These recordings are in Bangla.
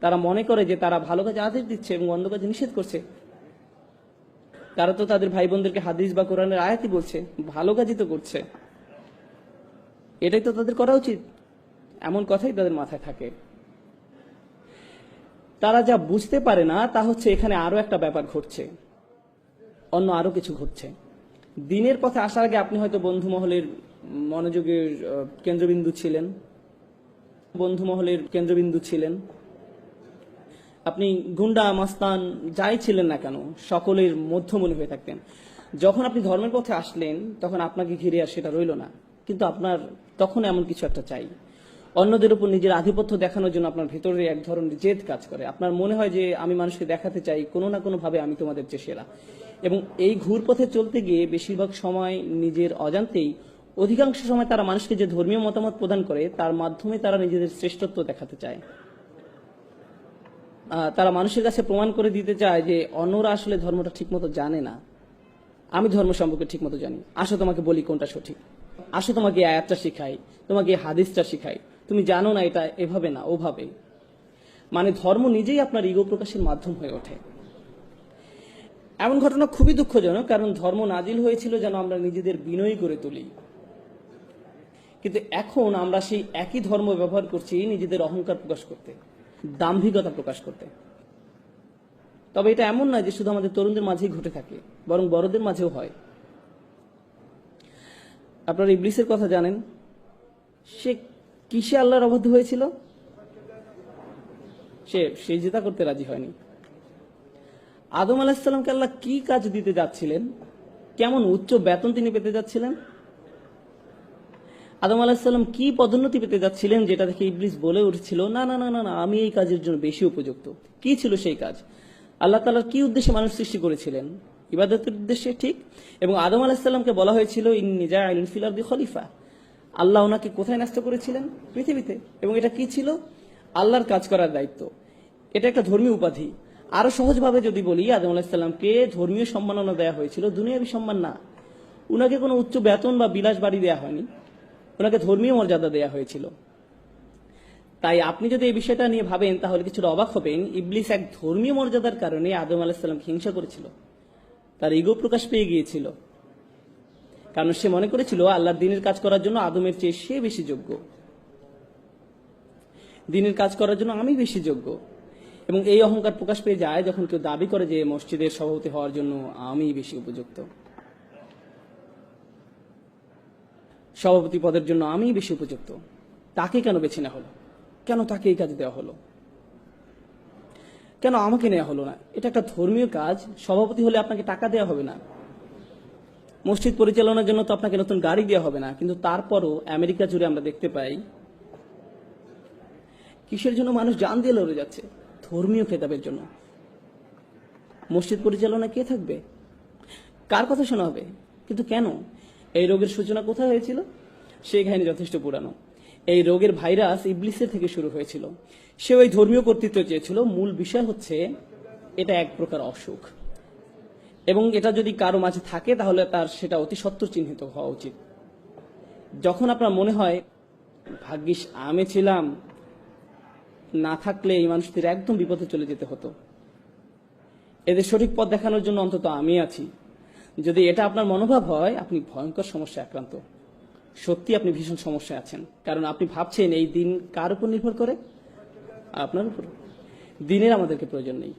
তারা মনে করে যে তারা ভালো কাজে আদেশ দিচ্ছে এবং মন্দ কাজে নিষেধ করছে। তারা তো তাদের ভাই বোনদেরকে হাদিস বা কোরআনের আয়াতই বলছে, ভালো কাজই তো করছে, এটাই তো তাদের করা উচিত, এমন কথাই তাদের মাথায় থাকে। তারা যা বুঝতে পারে না তা হচ্ছে এখানে আরো একটা ব্যাপার ঘটছে, অন্য আরো কিছু ঘটছে। দিনের পথে আসার আগে আপনি হয়তো বন্ধু মহলের মনোযোগের কেন্দ্রবিন্দু ছিলেন, আপনি গুন্ডা মাস্তান যাই ছিলেন না কেন সকলের মধ্যমণি হয়ে থাকতেন। যখন আপনি ধর্মের পথে আসলেন তখন আপনাকে ঘিরে আর সেটা রইল না, কিন্তু আপনার তখন এমন কিছু একটা চাই। অন্যদের উপর নিজের আধিপত্য দেখানোর জন্য আপনার ভেতরে এক ধরনের জেদ কাজ করে। আপনার মনে হয় যে আমি মানুষকে দেখাতে চাই কোনো না কোনো ভাবে আমি তোমাদের চেয়ে সেরা। এবং এই ঘুরপথে চলতে গিয়ে বেশিরভাগ সময় নিজের অজান্তেই, অধিকাংশ সময় তারা মানুষকে যে ধর্মীয় মতামত প্রদান করে তার মাধ্যমে তারা নিজেদের শ্রেষ্ঠত্ব দেখাতে চায়। তারা মানুষের কাছে প্রমাণ করে দিতে চায় যে অন্যরা আসলে ধর্মটা ঠিকমতো জানে না, আমি ধর্ম সম্পর্কে ঠিকমতো জানি, আসো তোমাকে বলি কোনটা সঠিক, আসো তোমাকে এই আয়াতটা শিখাই, তোমাকে এই হাদিসটা শিখাই, তুমি জানো না এটা এভাবে না ওভাবে। মানে ধর্ম নিজেই আপনার ইগো প্রকাশের মাধ্যম হয়ে ওঠে। এমন ঘটনা খুবই দুঃখজনক, কারণ ধর্ম নাজিল হয়েছিল যেন আমরা নিজেদের বিনয়ী করে তুলি, কিন্তু এখন আমরা সেই একই ধর্ম ব্যবহার করছি নিজেদের অহংকার প্রকাশ করতে, দাম্ভিকতা প্রকাশ করতে। তবে এটা এমন নয় যে শুধু আমাদের তরুণদের মাঝেই ঘটে থাকে, বরং বড়দের মাঝেও হয়। আপনারা ইবলিসের কথা জানেন, সে কিসে আল্লাহর অবাধ্য হয়েছিল? সে সিজদা করতে রাজি হয়নি। আদম আলাহিসাল্লামকে আল্লাহ কি কাজ দিতে যাচ্ছিলেন, কেমন উচ্চ বেতন তিনি পেতে যাচ্ছিলেন, আদম আলাহিসাল্লাম কি পদোন্নতি পেতে যাচ্ছিলেন, যেটা দেখে ইবলিস বলে উঠছিল না না না না না আমি এই কাজের জন্য বেশি উপযুক্ত। কি ছিল সেই কাজ? আল্লাহ তাআলার কি উদ্দেশ্যে মানুষ সৃষ্টি করেছিলেন? ইবাদতের উদ্দেশ্যে, ঠিক। এবং আদম আলাহিসাল্লামকে বলা হয়েছিল ইন্নী জাইলুন ফিল আরদি খলিফা। আল্লাহ ওনাকে কোথায় ন্যস্ত করেছিলেন? পৃথিবীতে। এবং এটা কি ছিল? আল্লাহর কাজ করার দায়িত্ব। এটা একটা ধর্মীয় উপাধি। আরো সহজভাবে যদি বলি, আদম আলাহিসাল্লামকে ধর্মীয় সম্মাননা দেওয়া হয়েছিল, দুনিয়াবী সম্মান না। উনাকে কোনো উচ্চ বেতন বা বিলাস বাড়ি দেওয়া হয়নি, ওনাকে ধর্মীয় মর্যাদা দেওয়া হয়েছিল। তাই আপনি যদি এই বিষয়টা নিয়ে ভাবেন তাহলে কিছুটা অবাক হবেন। ইবলিস এক ধর্মীয় মর্যাদার কারণে আদম আলাহিসাল্লামকে হিংসা করেছিল, তার ইগো প্রকাশ পেয়ে গিয়েছিল, কারণ সে মনে করেছিল আল্লাহর দ্বীনের কাজ করার জন্য আদমের চেয়ে সে বেশি যোগ্য, দ্বীনের কাজ করার জন্য আমি বেশি যোগ্য। এবং এই অহংকার প্রকাশ পেয়ে যায় যখন কেউ দাবি করে যে মসজিদের সভাপতি হওয়ার জন্য আমি বেশি উপযুক্ত, সভাপতি পদের জন্য আমি বেশি উপযুক্ত। তাকে কেন বেছে নেওয়া হলো? কেন তাকে এই কাজ দেওয়া হলো? কেন আমাকে নেওয়া হলো না? এটা একটা ধর্মীয় কাজ, সভাপতি হলে আপনাকে টাকা দেওয়া হবে না, মসজিদ পরিচালনার জন্য তো আপনাকে নতুন গাড়ি দেওয়া হবে না। কিন্তু তারপরও আমেরিকা জুড়ে আমরা দেখতে পাই কিসের জন্য মানুষ জান দিয়ে লড়ে যাচ্ছে? ধর্মীয় খেতাবের জন্য। মসজিদ পরিচালনা কে থাকবে? কার কথা শোনা হবে? কিন্তু কেন? এই রোগের সূচনা কোথায় হয়েছিল? সেই কাহিনী যথেষ্ট পুরানো। এই রোগের ভাইরাস ইবলিসের থেকে শুরু হয়েছিল। সে ওই ধর্মীয় কর্তৃত্ব চেয়েছিল। মূল বিষয় হচ্ছে এটা এক প্রকার অসুখ, এবং এটা যদি কারো মাঝে থাকে তাহলে তার সেটা অতি সত্বর চিহ্নিত হওয়া উচিত। যখন আপনার মনে হয় ভাগ্যিস আমি ছিলাম, না থাকলে এই মানুষদের একদম বিপদে চলে যেতে হতো, এদের সঠিক পথ দেখানোর জন্য অন্তত আমি আছি, যদি এটা আপনার মনোভাব হয়, আপনি ভয়ঙ্কর সমস্যায় আক্রান্ত। সত্যি আপনি ভীষণ সমস্যায় আছেন, কারণ আপনি ভাবছেন এই দিন কার উপর নির্ভর করে? আপনার উপর। দিনের আমাদেরকে প্রয়োজন নেই,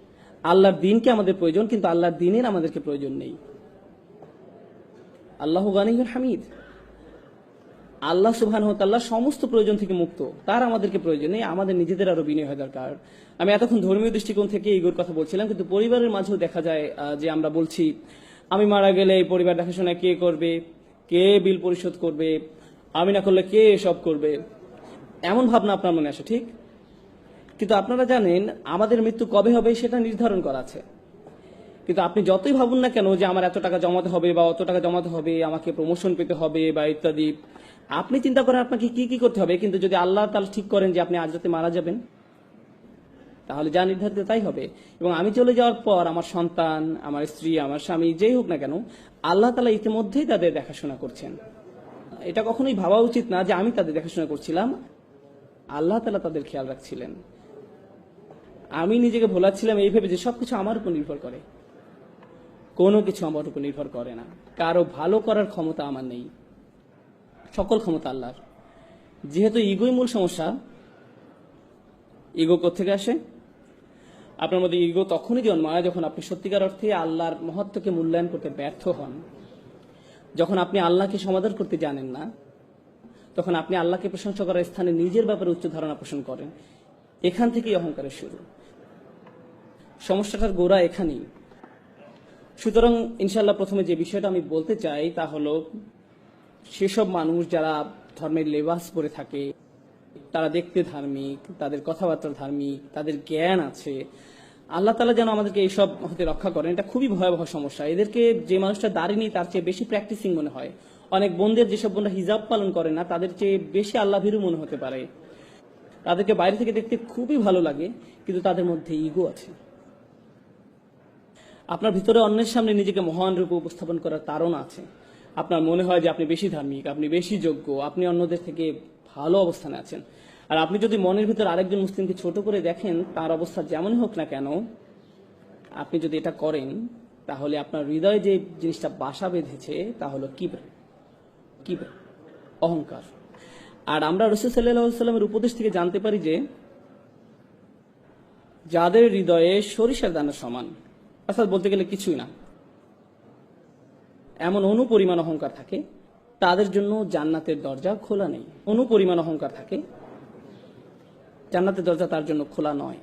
আল্লাহর দিনকে আমাদের প্রয়োজন, কিন্তু আল্লাহর দিনের আমাদেরকে প্রয়োজন নেই। আল্লাহ গানিয়ুল হামিদ, আল্লাহ সুবহানাহু ওয়া তাআলা সমস্ত প্রয়োজন থেকে মুক্ত, তার আমাদেরকে প্রয়োজন নেই। আমাদের নিজেদের আরো বিনয় হওয়া দরকার। আমি এতক্ষণ ধর্মীয় দৃষ্টিকোণ থেকে ইগোর কথা বলছিলাম, কিন্তু পরিবারের মাঝেও দেখা যায় যে আমরা বলছি আমি মারা গেলে এই পরিবার দেখাশোনা কে করবে, কে বিল পরিশোধ করবে, আমি না করলে কে এসব করবে, এমন ভাবনা আপনার মনে আসে, ঠিক। কিন্তু আপনারা জানেন আমাদের মৃত্যু কবে হবে সেটা নির্ধারণ করা আছে। কিন্তু আপনি যতই ভাবুন না কেন যে আমার এত টাকা জমাতে হবে বা অত টাকা জমাতে হবে, আমাকে প্রমোশন পেতে হবে বা ইত্যাদি, আপনি চিন্তা করেন আপনাকে কি কি করতে হবে। কিন্তু যদি আল্লাহ তাআলা ঠিক করেন যে আপনি আজ রাতে মারা যাবেন, তাহলে যা নির্ধারিত তাই হবে। এবং আমি চলে যাওয়ার পর আমার সন্তান, আমার স্ত্রী, আমার স্বামী, যেই হোক না কেন, আল্লাহ তাআলা ইতিমধ্যেই তাদের দেখাশোনা করছেন। এটা কখনোই ভাবা উচিত না যে আমি তাদের দেখাশোনা করছিলাম, আল্লাহ তাআলা তাদের খেয়াল রাখছিলেন। আমি নিজেকে ভোলাচ্ছিলাম এই ভেবে যে সবকিছু আমার উপর নির্ভর করে। কোনো কিছু আমার উপর নির্ভর করে না। কারো ভালো করার ক্ষমতা আমার নেই, সকল ক্ষমতা আল্লাহর। যেহেতু ইগোই মূল সমস্যা, ইগো কোত্থেকে আসে? আপনার মধ্যে ইগো তখনই জন্মায় যখন আপনি সত্যিকার অর্থে আল্লাহর মহত্বকে মূল্যায়ন করতে ব্যর্থ হন। যখন আপনি আল্লাহকে সমাদর করতে জানেন না, তখন আপনি আল্লাহকে প্রশংসা করার স্থানে নিজের ব্যাপারে উচ্চ ধারণা পোষণ করেন। এখান থেকেই অহংকারের শুরু। সমস্যাটার গোড়া এখানেই। সুতরাং ইনশাআল্লাহ প্রথমে যে বিষয়টা আমি বলতে চাই তা হলো, সেসব মানুষ যারা ধর্মের লেবাস পরে থাকে, তারা দেখতে ধার্মিক, তাদের কথাবার্তা ধার্মিক, তাদের জ্ঞান আছে, আল্লাহ তাআলা যেন আমাদেরকে এইসব হতে রক্ষা করেন। এটা খুবই ভয়াবহ সমস্যা। এদেরকে যে মানুষটা দাঁড়িয়ে নেই তার চেয়ে বেশি প্র্যাকটিসিং মনে হয়। অনেক বোনদের, যেসব বোনরা হিজাব পালন করে না, তাদের চেয়ে বেশি আল্লাহ ভীরু মনে হতে পারে। তাদেরকে বাইরে থেকে দেখতে খুবই ভালো লাগে, কিন্তু তাদের মধ্যে ইগো আছে। আপনার ভিতরে অন্যের সামনে নিজেকে মহান রূপে উপস্থাপন করার তাড়না আছে। আপনার মনে হয় যে আপনি বেশি ধার্মিক, আপনি বেশি যোগ্য, আপনি অন্যদের থেকে ভালো অবস্থানে আছেন। আর আপনি যদি মনের ভিতর আরেকজন মুসলিমকে ছোট করে দেখেন, তার অবস্থা যেমনই হোক না কেন, আপনি যদি এটা করেন, তাহলে আপনার হৃদয়ে যে জিনিসটা বাসা বেঁধেছে তা হলো কিবর, অহংকার। আর আমরা রাসূল সাল্লাল্লাহু আলাইহি ওয়াসাল্লামের উপদেশ থেকে জানতে পারি যে যাদের হৃদয়ে সরিষার দানা সমান, অর্থাৎ বলতে গেলে কিছুই না, এমন অনুপরিমাণ অহংকার থাকে, তাদের জন্য জান্নাতের দরজা খোলা নেই। অনুপরিমাণ অহংকার থাকে, জান্নাতের দরজা তার জন্য খোলা নয়।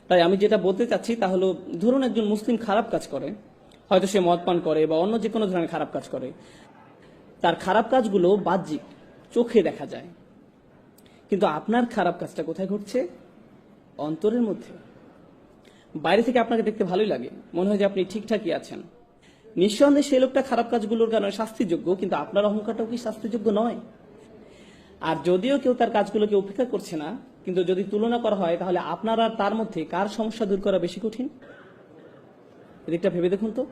তাই আমি যেটা বলতে চাচ্ছি তা হলো, ধরুন একজন মুসলিম খারাপ কাজ করে, হয়তো সে মদ পান করে বা অন্য যে কোনো ধরনের খারাপ কাজ করে। তার খারাপ কাজগুলো বাহ্যিক, চোখে দেখা যায়, কিন্তু আপনার খারাপ কাজটা কোথায় ঘটছে? অন্তরের মধ্যে। বাইরে থেকে আপনাকে দেখতে ভালোই লাগে, মনে হয় যে আপনি ঠিকঠাকই আছেন। নিঃসন্দেহে সেই লোকটা খারাপ কাজগুলোর কারণে শাস্তিযোগ্য, কিন্তু আপনার অহংকারটাও কি শাস্তিযোগ্য নয়? আর যদিও কেউ তার কাজগুলোকে উপেক্ষা করছে না, কিন্তু যদি তুলনা করা হয়, তাহলে আপনার আর তার মধ্যে কার সমস্যা দূর করা বেশি কঠিন? এদিকটা ভেবে দেখুন তো।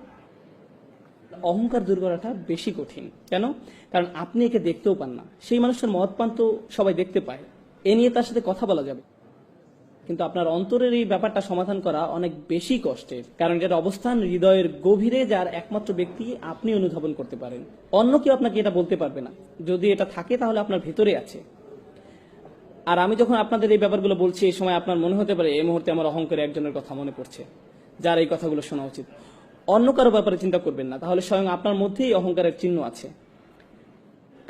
অহংকার দূর করাটা বেশি কঠিন। কেন? কারণ আপনি একে দেখতেও পান না। সেই মানুষের মদ পান তো সবাই দেখতে পায়, এ নিয়ে তার সাথে কথা বলা যাবে, কিন্তু আপনার অন্তরের এই ব্যাপারটা সমাধান করা অনেক বেশি কষ্টের। কারণ এটার অবস্থান হৃদয়ের গভীরে, যার একমাত্র ব্যক্তি আপনি অনুধাবন করতে পারেন। অন্য কেউ আপনাকে এটা বলতে পারবে না। যদি এটা থাকে তাহলে আপনার ভেতরে আছে। আর আমি যখন আপনাদের এই ব্যাপারগুলো বলছি, এই সময় আপনার মনে হতে পারে এই মুহূর্তে আমার অহংকারে একজনের কথা মনে পড়ছে, যার এই কথাগুলো শোনা উচিত। অন্য কারো ব্যাপারে চিন্তা করবেন না, তাহলে স্বয়ং আপনার মধ্যেই অহংকারের চিহ্ন আছে।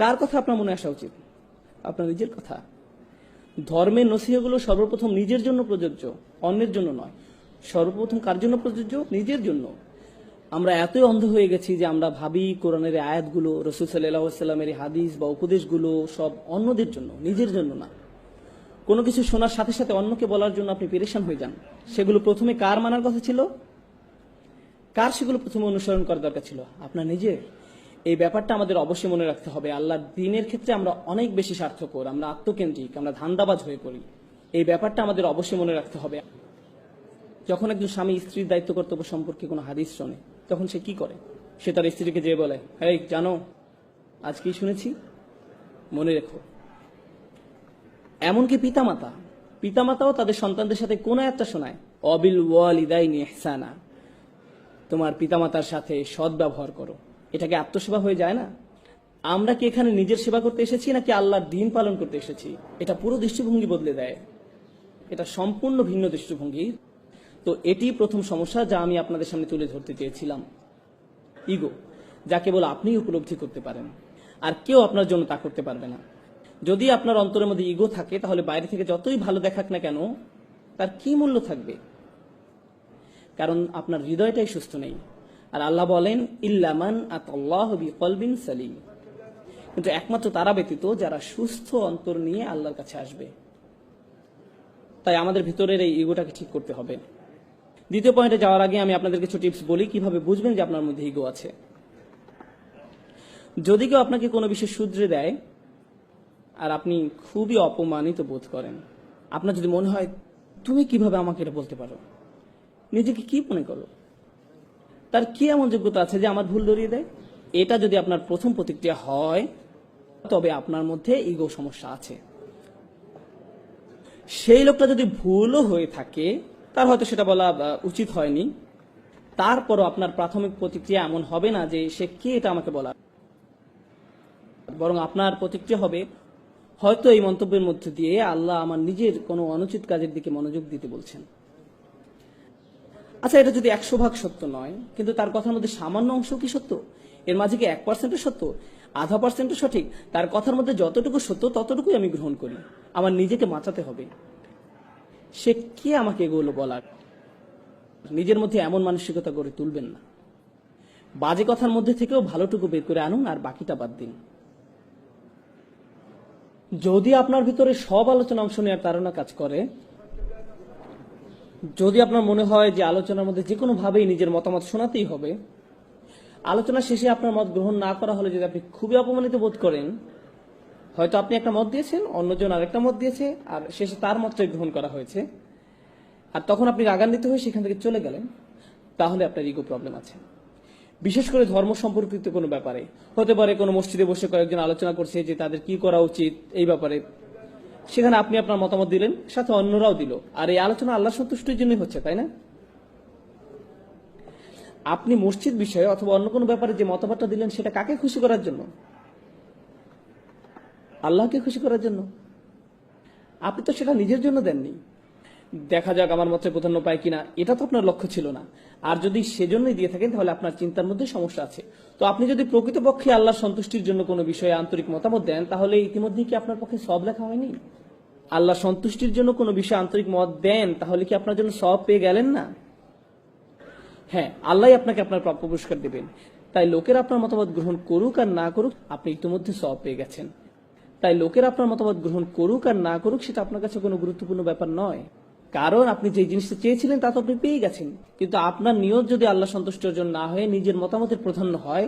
কার কথা আপনার মনে আসা উচিত? আপনার নিজের কথা। ধর্মের নসিহতগুলো সর্বপ্রথম নিজের জন্য প্রযোজ্য, অন্যের জন্য নয়। সর্বপ্রথম কার জন্য প্রযোজ্য? নিজের জন্য। আমরা এতই অন্ধ হয়ে গেছি যে আমরা ভাবি কোরআনের আয়াতগুলো, রাসূল সাল্লাল্লাহু আলাইহি ওয়াসাল্লামের হাদিস বা উপদেশগুলো সব অন্যদের জন্য, নিজের জন্য না। কোনো কিছু শোনার সাথে সাথে অন্যকে বলার জন্য আপনি পেরেশান হয়ে যান। সেগুলো প্রথমে কার মানার কথা ছিল? কার সেগুলো প্রথমে অনুসরণ করার দরকার ছিল? আপনার নিজের। এই ব্যাপারটা আমাদের অবশ্যই মনে রাখতে হবে। আল্লাহর দ্বীনের ক্ষেত্রে আমরা অনেক বেশি স্বার্থপর, আমরা আত্মকেন্দ্রিক, আমরা ধান্দাবাজ হয়ে পড়ি। এই ব্যাপারটা আমাদের অবশ্যই মনে রাখতে হবে। যখন একজন স্বামী স্ত্রীর দায়িত্ব কর্তব্য সম্পর্কে কোনো হাদিস শোনে, তখন সে কি করে? সে তার স্ত্রীকে যেয়ে বলে, এই জানো আজ কি শুনেছি, মনে রেখো। এমনকি পিতামাতাও তাদের সন্তানদের সাথে কোন একটা শোনায়, অবিল ওয়ালিদাইনি ইহসানা, তোমার পিতামাতার সাথে সৎ ব্যবহার করো। এটাকে আত্মসেবা হয়ে যায় না? আমরা কি এখানে নিজের সেবা করতে এসেছি নাকি আল্লাহর দ্বীন পালন করতে এসেছি? এটা পুরো দৃষ্টিভঙ্গি বদলে দেয়। এটা সম্পূর্ণ ভিন্ন দৃষ্টিভঙ্গি। তো এটি প্রথম সমস্যা যা আমি আপনাদের সামনে তুলে ধরতে চেয়েছিলাম। ইগো, যা কেবল আপনিই উপলব্ধি করতে পারেন, আর কেউ আপনার জন্য তা করতে পারবে না। যদি আপনার অন্তরের মধ্যে ইগো থাকে, তাহলে বাইরে থেকে যতই ভালো দেখাক না কেন, তার কি মূল্য থাকবে? কারণ আপনার হৃদয়টাই সুস্থ নেই। আর আল্লাহ বলেন, ইল্লামান আতাল্লাহু বিকলবিন সালিম, কিন্তু একমাত্র তারা ব্যতীত যারা সুস্থ অন্তর নিয়ে আল্লাহর কাছে আসবে। তাই আমাদের ভিতরের এই ইগোটাকে ঠিক করতে হবে। দ্বিতীয় পয়েন্টে যাওয়ার আগে আমি আপনাদের কিছু টিপস বলি কিভাবে বুঝবেন যে আপনার মধ্যে ইগো আছে। যদি কেউ আপনাকে কোনো বিষয় শুধরে দেয় আর আপনি খুবই অপমানিত বোধ করেন, আপনার যদি মনে হয় তুমি কিভাবে আমাকে এটা বলতে পারো, নিজেকে কি মনে করো, তার কি এমন যোগ্যতা আছে যে আমার ভুল ধরিয়ে দেয়? এটা যদি আপনার প্রথম প্রতিক্রিয়া হয়, তবে আপনার মধ্যে ইগো সমস্যা আছে। সেই লোকটা যদি ভুলও হয়ে থাকে, তার হয়তো সেটা বলা উচিত হয়নি, তারপরও আপনার প্রাথমিক প্রতিক্রিয়া এমন হবে না যে সে কে এটা আমাকে বলা, বরং আপনার প্রতিক্রিয়া হবে হয়তো এই মন্তব্যের মধ্যে দিয়ে আল্লাহ আমার নিজের কোনো অনুচিত কাজের দিকে মনোযোগ দিতে বলছেন। আচ্ছা, এটা যদি 100% সত্য নয়, কিন্তু তার কথার মধ্যে সামান্য অংশ কি সত্য? এর মাঝে কি 1% সত্য, 0.5% সঠিক? তার কথার মধ্যে যতটুকু সত্য ততটুকুই আমি গ্রহণ করি। আমার নিজেকে বাঁচাতে হবে। সে কে আমাকে এগুলো বলার? নিজের মধ্যে এমন মানসিকতা গড়ে তুলবেন না। বাজে কথার মধ্যে থেকেও ভালোটুকু বের করে আনুন, আর বাকিটা বাদ দিন। যদি আপনার ভিতরে সব আলোচনা অংশ নেওয়ার তাড়না কাজ করে, যদি আপনার মনে হয় যে আলোচনার মধ্যে যে কোনো ভাবেই নিজের মতামত শোনাতেই হবে, আলোচনা শেষে আপনার মত গ্রহণ না করা হলে যদি আপনি খুবই অপমানিত বোধ করেন, হয়তো আপনি একটা মত দিয়েছেন, অন্যজন আরেকটা মত দিয়েছে, আর শেষে তার মতটাই গ্রহণ করা হয়েছে, আর তখন আপনি রাগান্বিত হয়ে সেখান থেকে চলে গেলেন, তাহলে আপনার ইগো প্রবলেম আছে। বিশেষ করে ধর্ম সম্পর্কিত কোনো ব্যাপারে হতে পারে, কোনো মসজিদে বসে কয়েকজন আলোচনা করছে যে তাদের কি করা উচিত এই ব্যাপারে, সেখানে আপনি আপনার মতামত দিলেন, সাথে অন্যরাও দিল, আর এই আলোচনা আল্লাহ সন্তুষ্টির জন্যই হচ্ছে, তাই না? আপনি মসজিদ বিষয়ে অথবা অন্য কোনো ব্যাপারে যে মতামতটা দিলেন, সেটা কাকে খুশি করার জন্য? আল্লাহকে খুশি করার জন্য। আপনি তো সেটা নিজের জন্য দেননি, দেখা যাক আমার মতে প্রাধান্য পায় কিনা, এটা তো আপনার লক্ষ্য ছিল না। আর যদি সেজন্যই দিয়ে থাকেন, তাহলে আপনার চিন্তার মধ্যে সমস্যা আছে। তো আপনি যদি প্রকৃতপক্ষে আল্লাহর সন্তুষ্টির জন্য কোনো বিষয়ে আন্তরিক মতামত দেন, তাহলে ইতিমধ্যেই কি আপনার পক্ষে সব লেখা হয়নি? আল্লাহ সন্তুষ্টির জন্য কোনো বিষয়ে আন্তরিক মত দেন, তাহলে কি আপনার জন্য সব পেয়ে গেলেন না? হ্যাঁ, আল্লাহ আপনাকে আপনার প্রাপ্য পুরস্কার দেবেন। তাই লোকের আপনার মতামত গ্রহণ করুক আর না করুক, আপনি ইতিমধ্যে সব পেয়ে গেছেন। তাই লোকের আপনার মতামত গ্রহণ করুক আর না করুক, সেটা আপনার কাছে কোনো গুরুত্বপূর্ণ ব্যাপার নয়, কারণ আপনি যে জিনিসটা চেয়েছিলেন তা তো আপনি পেয়ে গেছেন। কিন্তু আপনার নিয়ত যদি আল্লাহ সন্তুষ্টির জন্য না হয়ে নিজের মতামতের প্রাধান্য হয়,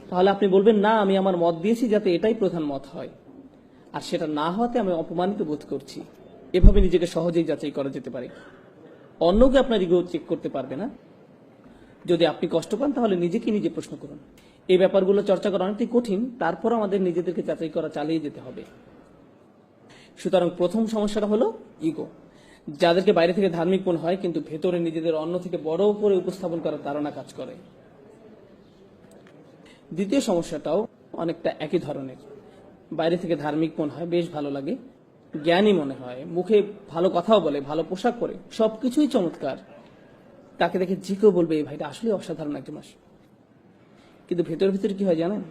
তাহলে আপনি বলবেন, না, আমি আমার মত দিয়েছি যাতে এটাই প্রধান মত হয়, আর সেটা না হওয়াতে আমি অপমানিত বোধ করছি। এভাবে নিজেকে সহজেই যাচাই করা যেতে পারে। অন্যকে আপনার ইগো চেক করতে পারবে না। যদি আপনি কষ্ট পান, তাহলে নিজেকে নিজে প্রশ্ন করুন। এই ব্যাপারগুলো চর্চা করা অনেকটাই কঠিন, তারপর আমাদের নিজেদেরকে যাচাই করা চালিয়ে যেতে হবে। সুতরাং প্রথম সমস্যাটা হলো ইগো, যাদেরকে বাইরে থেকে ধার্মিক মনে হয়, কিন্তু ভেতরে নিজেদের অন্য থেকে বড় করে উপস্থাপন করার তাড়না কাজ করে। দ্বিতীয় সমস্যাটাও অনেকটা একই ধরনের। বাইরে থেকে ধার্মিক মনে হয়, বেশ ভালো লাগে, জ্ঞানী মনে হয়, মুখে ভালো কথাও বলে, ভালো পোশাক পরে, সবকিছুই চমৎকার, তাকে দেখে যে কেউ বলবে এই ভাইটা আসলে অসাধারণ একজন মানুষ। কিন্তু ভেতর ভিতরে কি হয় জানেন?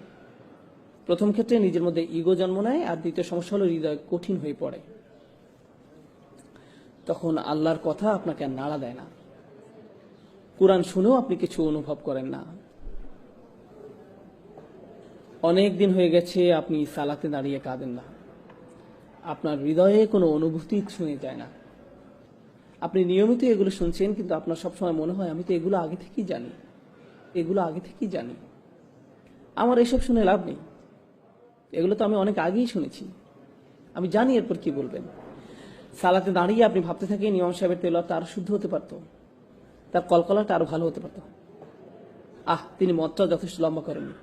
প্রথম ক্ষেত্রে নিজের মধ্যে ইগো জন্ম নেয়, আর দ্বিতীয় সমস্যা হলো হৃদয় কঠিন হয়ে পড়ে। তখন আল্লাহর কথা আপনাকে আর নাড়া দেয় না, কোরআন শুনেও আপনি কিছু অনুভব করেন না। অনেক দিন হয়ে গেছে আপনি সালাতে দাঁড়িয়ে কাঁদেন না, আপনার হৃদয়ে কোনো অনুভূতি ছুঁয়ে যায় না। আপনি নিয়মিত এগুলো শুনছেন, কিন্তু আপনার সবসময় মনে হয় আমি তো এগুলো আগে থেকেই জানি, এগুলো আগে থেকেই জানি, আমার এসব শুনে লাভ নেই, এগুলো তো আমি অনেক আগেই শুনেছি, আমি জানি এরপর কি বলবেন। সালাতে দাঁড়িয়ে আপনি ভাবতে থাকেন ইমাম সাহেবের তেলাওয়াত আরো শুদ্ধ হতে পারত, তার কলকলাটা আরো ভালো হতে পারত, তিনি মতটা যথেষ্ট লম্বা করেননি,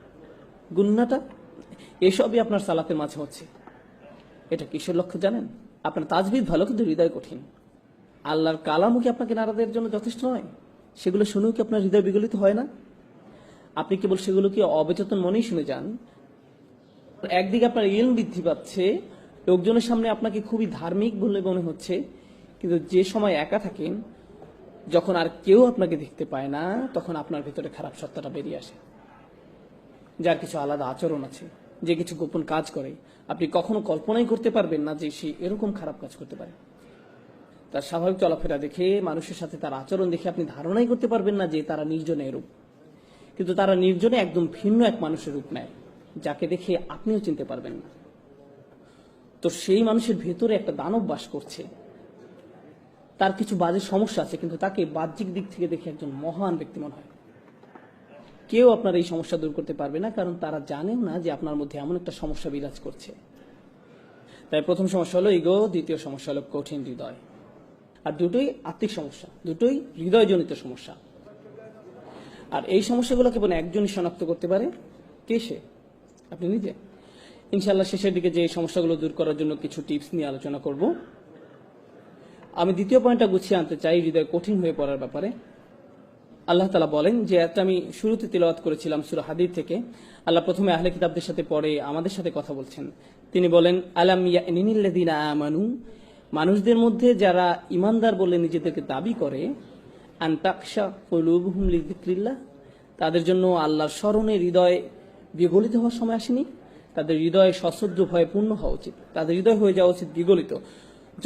গুন্নাটা, এসবই আপনার সালাতের মাঝে হচ্ছে। এটা কিসের লক্ষ্য জানেন? আপনার তাজবিদ ভালো, কিন্তু হৃদয় কঠিন। আল্লাহর কালামও কি আপনাকে নাড়া দেওয়ার জন্য যথেষ্ট নয়? সেগুলো শুনেও কি আপনার হৃদয় বিগলিত হয় না? আপনি কেবল সেগুলো কি অবচেতন মনেই শুনে যান? একদিকে আপনার ইলম বৃদ্ধি পাচ্ছে, লোকজনের সামনে আপনাকে খুবই ধার্মিক বলে মনে হচ্ছে, কিন্তু যে সময় একা থাকেন, যখন আর কেউ আপনাকে দেখতে পায় না, তখন আপনার ভেতরে খারাপ সত্তাটা বেরিয়ে আসে, যার কিছু আলাদা আচরণ আছে, যে কিছু গোপন কাজ করে, আপনি কখনো কল্পনাই করতে পারবেন না যে সে এরকম খারাপ কাজ করতে পারে। তার স্বাভাবিক চলাফেরা দেখে, মানুষের সাথে তার আচরণ দেখে আপনি ধারণাই করতে পারবেন না যে তারা নির্জনে এরূপ, কিন্তু তারা নির্জনে একদম ভিন্ন এক মানুষের রূপ নেয়, যাকে দেখে আপনিও চিনতে পারবেন না। তো সেই মানুষের ভেতরে একটা দানব বাস করছে, তার কিছু বাজে সমস্যা আছে, কিন্তু তাকে বাহ্যিক দিক থেকে দেখে একজন মহান ব্যক্তি মনে হয়। কেউ আপনার এই সমস্যা দূর করতে পারবে না, কারণ তারা জানেও না যে আপনার মধ্যে এমন একটা সমস্যা বিরাজ করছে। তাই প্রথম সমস্যা হলো ইগো, দ্বিতীয় সমস্যা হলো কঠিন হৃদয়। আর দুটোই আত্মিক সমস্যা, দুটোই হৃদয়জনিত সমস্যা। আর এই সমস্যাগুলো কেবল একজনই শনাক্ত করতে পারে। কে সে? আপনি নিজে। ইনশাআল্লাহ শেষের দিকে যে সমস্যাগুলো দূর করার জন্য কিছু টিপস নিয়ে আলোচনা করব। আমি দ্বিতীয় পয়েন্টটা গুছিয়ে আনতে চাই হৃদয় কঠিন হয়ে পড়ার ব্যাপারে। আল্লাহ তাআলা বলেন যে একটা আমি শুরুতে তিলাওয়াত করেছিলাম সূরা হাদীদ থেকে। আল্লাহ প্রথমে আহলে কিতাবদের সাথে পড়ে আমাদের সাথে কথা বলছেন। তিনি বলেন আলাম ইয়ানিল্লাযিনা আমানু, মানুষদের মধ্যে যারা ইমানদার বলে নিজেদেরকে দাবি করে, আন তাকশা কুলুবুহুম লিযিকরিল্লাহ, তাদের জন্য আল্লাহর স্মরণে হৃদয় বিগলিত হওয়ার সময় আসেনি। তাদের হৃদয় সশ্রদ্ধ ভয়ে পূর্ণ হওয়া উচিত, তাদের হৃদয় হয়ে যাওয়া উচিত বিগলিত।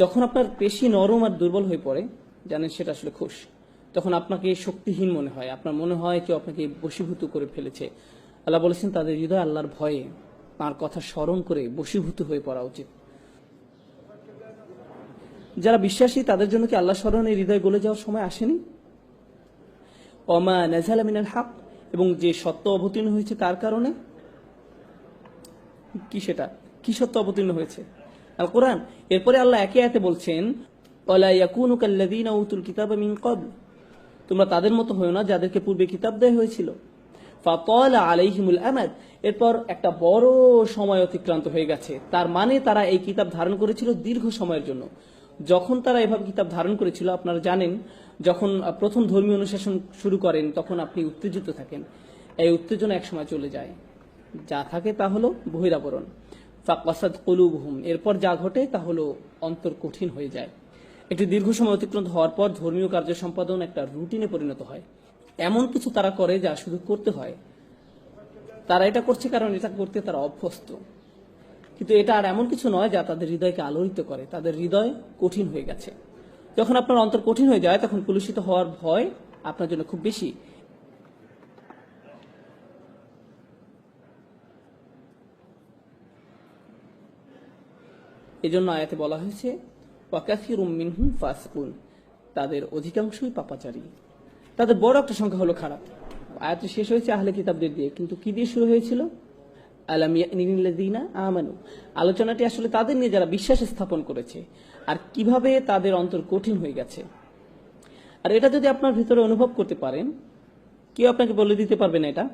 যখন আপনার পেশি নরম আর দুর্বল হয়ে পড়ে, জানেন সেটা আসলে খুশ, তখন আপনাকে শক্তিহীন মনে হয়, আপনার মনে হয় কেউ আপনাকে বশীভূত করে ফেলেছে। আল্লাহ বলেছেন তাদের হৃদয় আল্লাহর ভয়ে তাঁর কথা স্মরণ করে বশীভূত হয়ে পড়া উচিত। যারা বিশ্বাসী তাদের জন্য কি আল্লাহ স্মরণে হৃদয় গলে যাওয়ার সময় আসেনি? ওমা নাযালা মিনাল হক, এবং যে সত্য অবতীর্ণ হয়েছে তার কারণে। কি সেটা? কি সত্য অবতীর্ণ হয়েছে? আল কোরআন। এরপরে আল্লাহ একে আয়াতে বলছেন ওয়ালা ইয়াকুনু কাল্লাযীনা উতুল কিতাবা মিন ক্বাবল, তোমরা তাদের মতো হয়ো না যাদেরকে পূর্বে কিতাব দেয়া হয়েছিল। ফাতালা আলাইহিমুল আমাদ, এরপর একটা বড় সময় অতিক্রান্ত হয়ে গেছে, তার মানে তারা এই কিতাব ধারণ করেছিল দীর্ঘ সময়ের জন্য। যখন তারা এভাবে কিতাব ধারণ করেছিল, আপনারা জানেন যখন প্রথম ধর্মীয় অনুশাসন শুরু করেন তখন আপনি উত্তেজিত থাকেন, এই উত্তেজনা এক সময় চলে যায়, যা থাকে তা হলো বহিরাবরণ। ফাকাসাদ কুলুবুহুম, এরপর যা ঘটে তা হলো অন্তর কঠিন হয়ে যায়। একটি দীর্ঘ সময় অতিক্রান্ত হওয়ার পর ধর্মীয় কার্য সম্পাদন একটা রুটিনে পরিণত হয়। এমন কিছু তারা করে যা শুধু করতে হয়, তারা এটা করছে কারণ এটা করতে তারা অভ্যস্ত। কিন্তু এটা আর এমন কিছু নয় যা তাদের হৃদয়কে আলোড়িত করে, তাদের হৃদয় কঠিন হয়ে গেছে। যখন আপনার অন্তর কঠিন হয়ে যায় তখন কলুষিত হওয়ার ভয় আপনার জন্য খুব বেশি। এজন্য আয়াতে বলা হয়েছে ওয়াকাসিরুম মিনহুম ফাসিকুন, তাদের অধিকাংশই পাপাচারী, তাদের বড় একটা সংখ্যা হলো খারাপ। আয়াতটি শেষ হয়েছে আহলে কিতাবদের দিয়ে, কিন্তু কি দিয়ে শুরু হয়েছিল? আলাম ইয়ানিল্লাযীনা আমানু। আলোচনাটি আসলে তাদের নিয়ে যারা বিশ্বাস স্থাপন করেছে আর কিভাবে তাদের অন্তর কঠিন হয়ে গেছে। আর এটা যদি আপনার ভিতরে অনুভব করতে পারেন, কেউ আপনাকে বলে দিতে পারবে না, এটা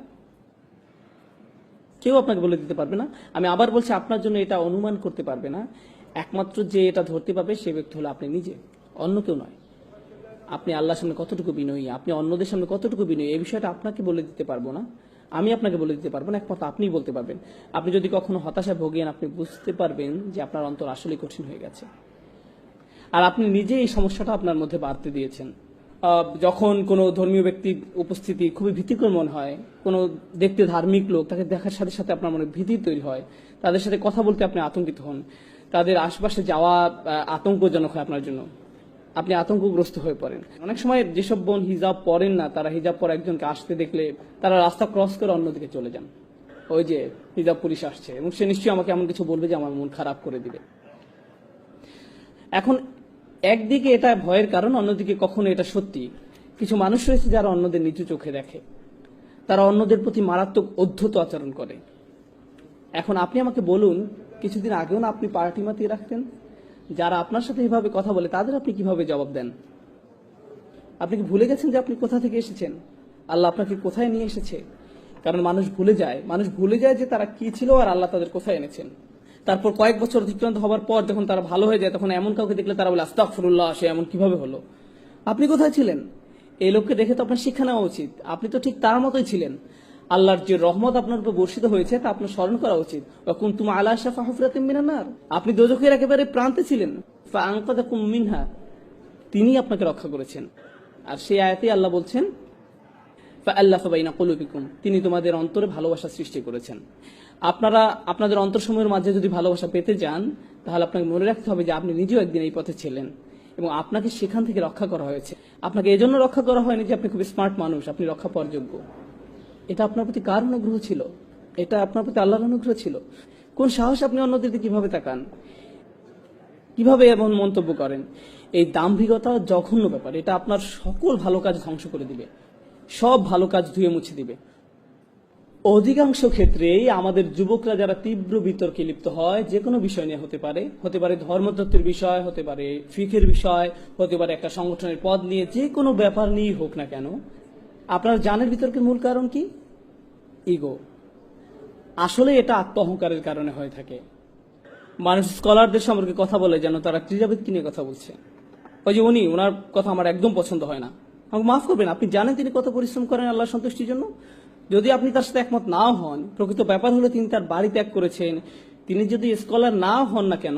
কেউ আপনাকে বলে দিতে পারবে না। আমি আবার বলছি, আপনার জন্য এটা অনুমান করতে পারবে না। একমাত্র যে এটা ধরতে পারবে সে ব্যক্তি হলো আপনি নিজে, অন্য কেউ নয়। আপনি আল্লাহর সামনে কতটুকু বিনয়ী, আপনি অন্যদের সামনে কতটুকু বিনয়ী, এই বিষয়টা আপনাকে বলে দিতে পারবো না, আমি আপনাকে বলে দিতে পারবো না, একমাত্র আপনিই বলতে পারবেন। আপনি যদি কখনো হতাশা ভোগেন, আপনি বুঝতে পারবেন যে আপনার অন্তর আসলেই কঠিন হয়ে গেছে, আর আপনি নিজে এই সমস্যাটা আপনার মধ্যে বাড়তে দিয়েছেন। যখন কোনো ধর্মীয় ব্যক্তির উপস্থিতি খুবই ভীতিকর মনে হয়, কোনো দেখতে ধার্মিক লোক, তাকে দেখার সাথে সাথে আপনার মনে ভীতি তৈরি হয়, তাদের সাথে কথা বলতে আপনি আতঙ্কিত হন, তাদের আশপাশে যাওয়া আতঙ্কজনক হয় আপনার জন্য, আপনি আতঙ্কগ্রস্ত হয়ে পড়েন। অনেক সময় যেসব বোন হিজাব পরেন না, তারা হিজাব পরা একজনকে আসতে দেখলে তারা রাস্তা ক্রস করে অন্যদিকে চলে যান, ওই যে হিজাব পুলিশ আসছে এবং সে নিশ্চয়ই আমাকে এমন কিছু বলবে যে আমার মন খারাপ করে দিবে। এখন একদিকে এটা ভয়ের কারণ, অন্যদিকে কখনো এটা সত্যি। কিছু মানুষ রয়েছে যারা অন্যদের নিচু চোখে দেখে, তারা অন্যদের প্রতি মারাত্মক অধ্যত আচরণ করে। এখন আপনি আমাকে বলুন, কিছুদিন আগেও না আপনি পার্টি মাতিয়ে রাখতেন? যারা আপনার সাথে এভাবে কথা বলে তাদের আপনি কিভাবে জবাব দেন? আপনি কি ভুলে গেছেন যে আপনি কোথা থেকে এসেছেন, আল্লাহ আপনাকে কোথায় নিয়ে এসেছে? কারণ মানুষ ভুলে যায় যে তারা কি ছিল আর আল্লাহ তাদের কোথায় এনেছেন। তারপর কয়েক বছর অতিক্রান্ত হবার পর যখন তারা ভালো হয়ে যায়, তখন এমন কাউকে দেখলে তারা বলে আস্তাগফিরুল্লাহ, সে এমন কিভাবে হলো? আপনি কোথায় ছিলেন? এই লোককে দেখে তো আপনার শিক্ষা নেওয়া উচিত, আপনি তো ঠিক তার মতোই ছিলেন। আল্লাহর যে রহমত আপনার উপর বর্ষিত হয়েছে তা আপনার স্মরণ করা উচিত। কুনতুম আলা শাফা হুফরাতিন মিনান নার, আপনি দোজখের একেবারে প্রান্তে ছিলেন, ফাআনকাযাকুম মিনহা, তিনি আপনাকে রক্ষা করেছেন। আর সেই আয়াতেই আল্লাহ বলছেন ফাআল্লাফা বাইনা কুলুবিকুম, তিনি তোমাদের অন্তরে ভালোবাসা সৃষ্টি করেছেন। আপনারা আপনাদের অন্তরসমূহের মাঝে যদি ভালোবাসা পেতে যান, তাহলে আপনাকে মনে রাখতে হবে যে আপনি নিজেও একদিন এই পথে ছিলেন এবং আপনাকে সেখান থেকে রক্ষা করা হয়েছে। আপনাকে এজন্য রক্ষা করা হয়নি যে আপনি খুব স্মার্ট মানুষ, আপনি রক্ষা পাওয়ার যোগ্য। এটা আপনার প্রতি কার অনুগ্রহ ছিল? এটা আপনার প্রতি আল্লাহর অনুগ্রহ ছিল। কোন সাহস আপনি অন্যদের দিকে কিভাবে তাকান, কিভাবে এমন মন্তব্য করেন? এই দাম্ভিকতা জঘন্য ব্যাপার, এটা আপনার সকল ভালো কাজ ধ্বংস করে দিবে, সব ভালো কাজ ধুয়ে মুছে দিবে। অধিকাংশ ক্ষেত্রেই আমাদের যুবকরা যারা তীব্র বিতর্কে লিপ্ত হয়, যে কোনো বিষয় নিয়ে হতে পারে ধর্মতত্ত্বের বিষয়, হতে পারে ফিকের বিষয়, হতে পারে একটা সংগঠনের পদ নিয়ে, যে কোনো ব্যাপার নিয়েই হোক না কেন, আপনার জানের বিতর্কের মূল কারণ কি? ইগো। আসলে এটা আত্ম অহংকারের কারণে হয়ে থাকে। মানুষ স্কলারদের সম্পর্কে কথা বলে যেন তারা ক্রীড়াবিদকে নিয়ে কথা বলছে। ওই যে ওনার কথা আমার একদম পছন্দ হয় না, আমাকে মাফ করবেন, আপনি জানেন তিনি কত পরিশ্রম করেন আল্লাহর সন্তুষ্টির জন্য। যদি আপনি তার সাথে একমত নাও হন, প্রকৃত ব্যাপার হলো তিনি তার বাড়ি ত্যাগ করেছেন। তিনি যদি স্কলার না হন না কেন,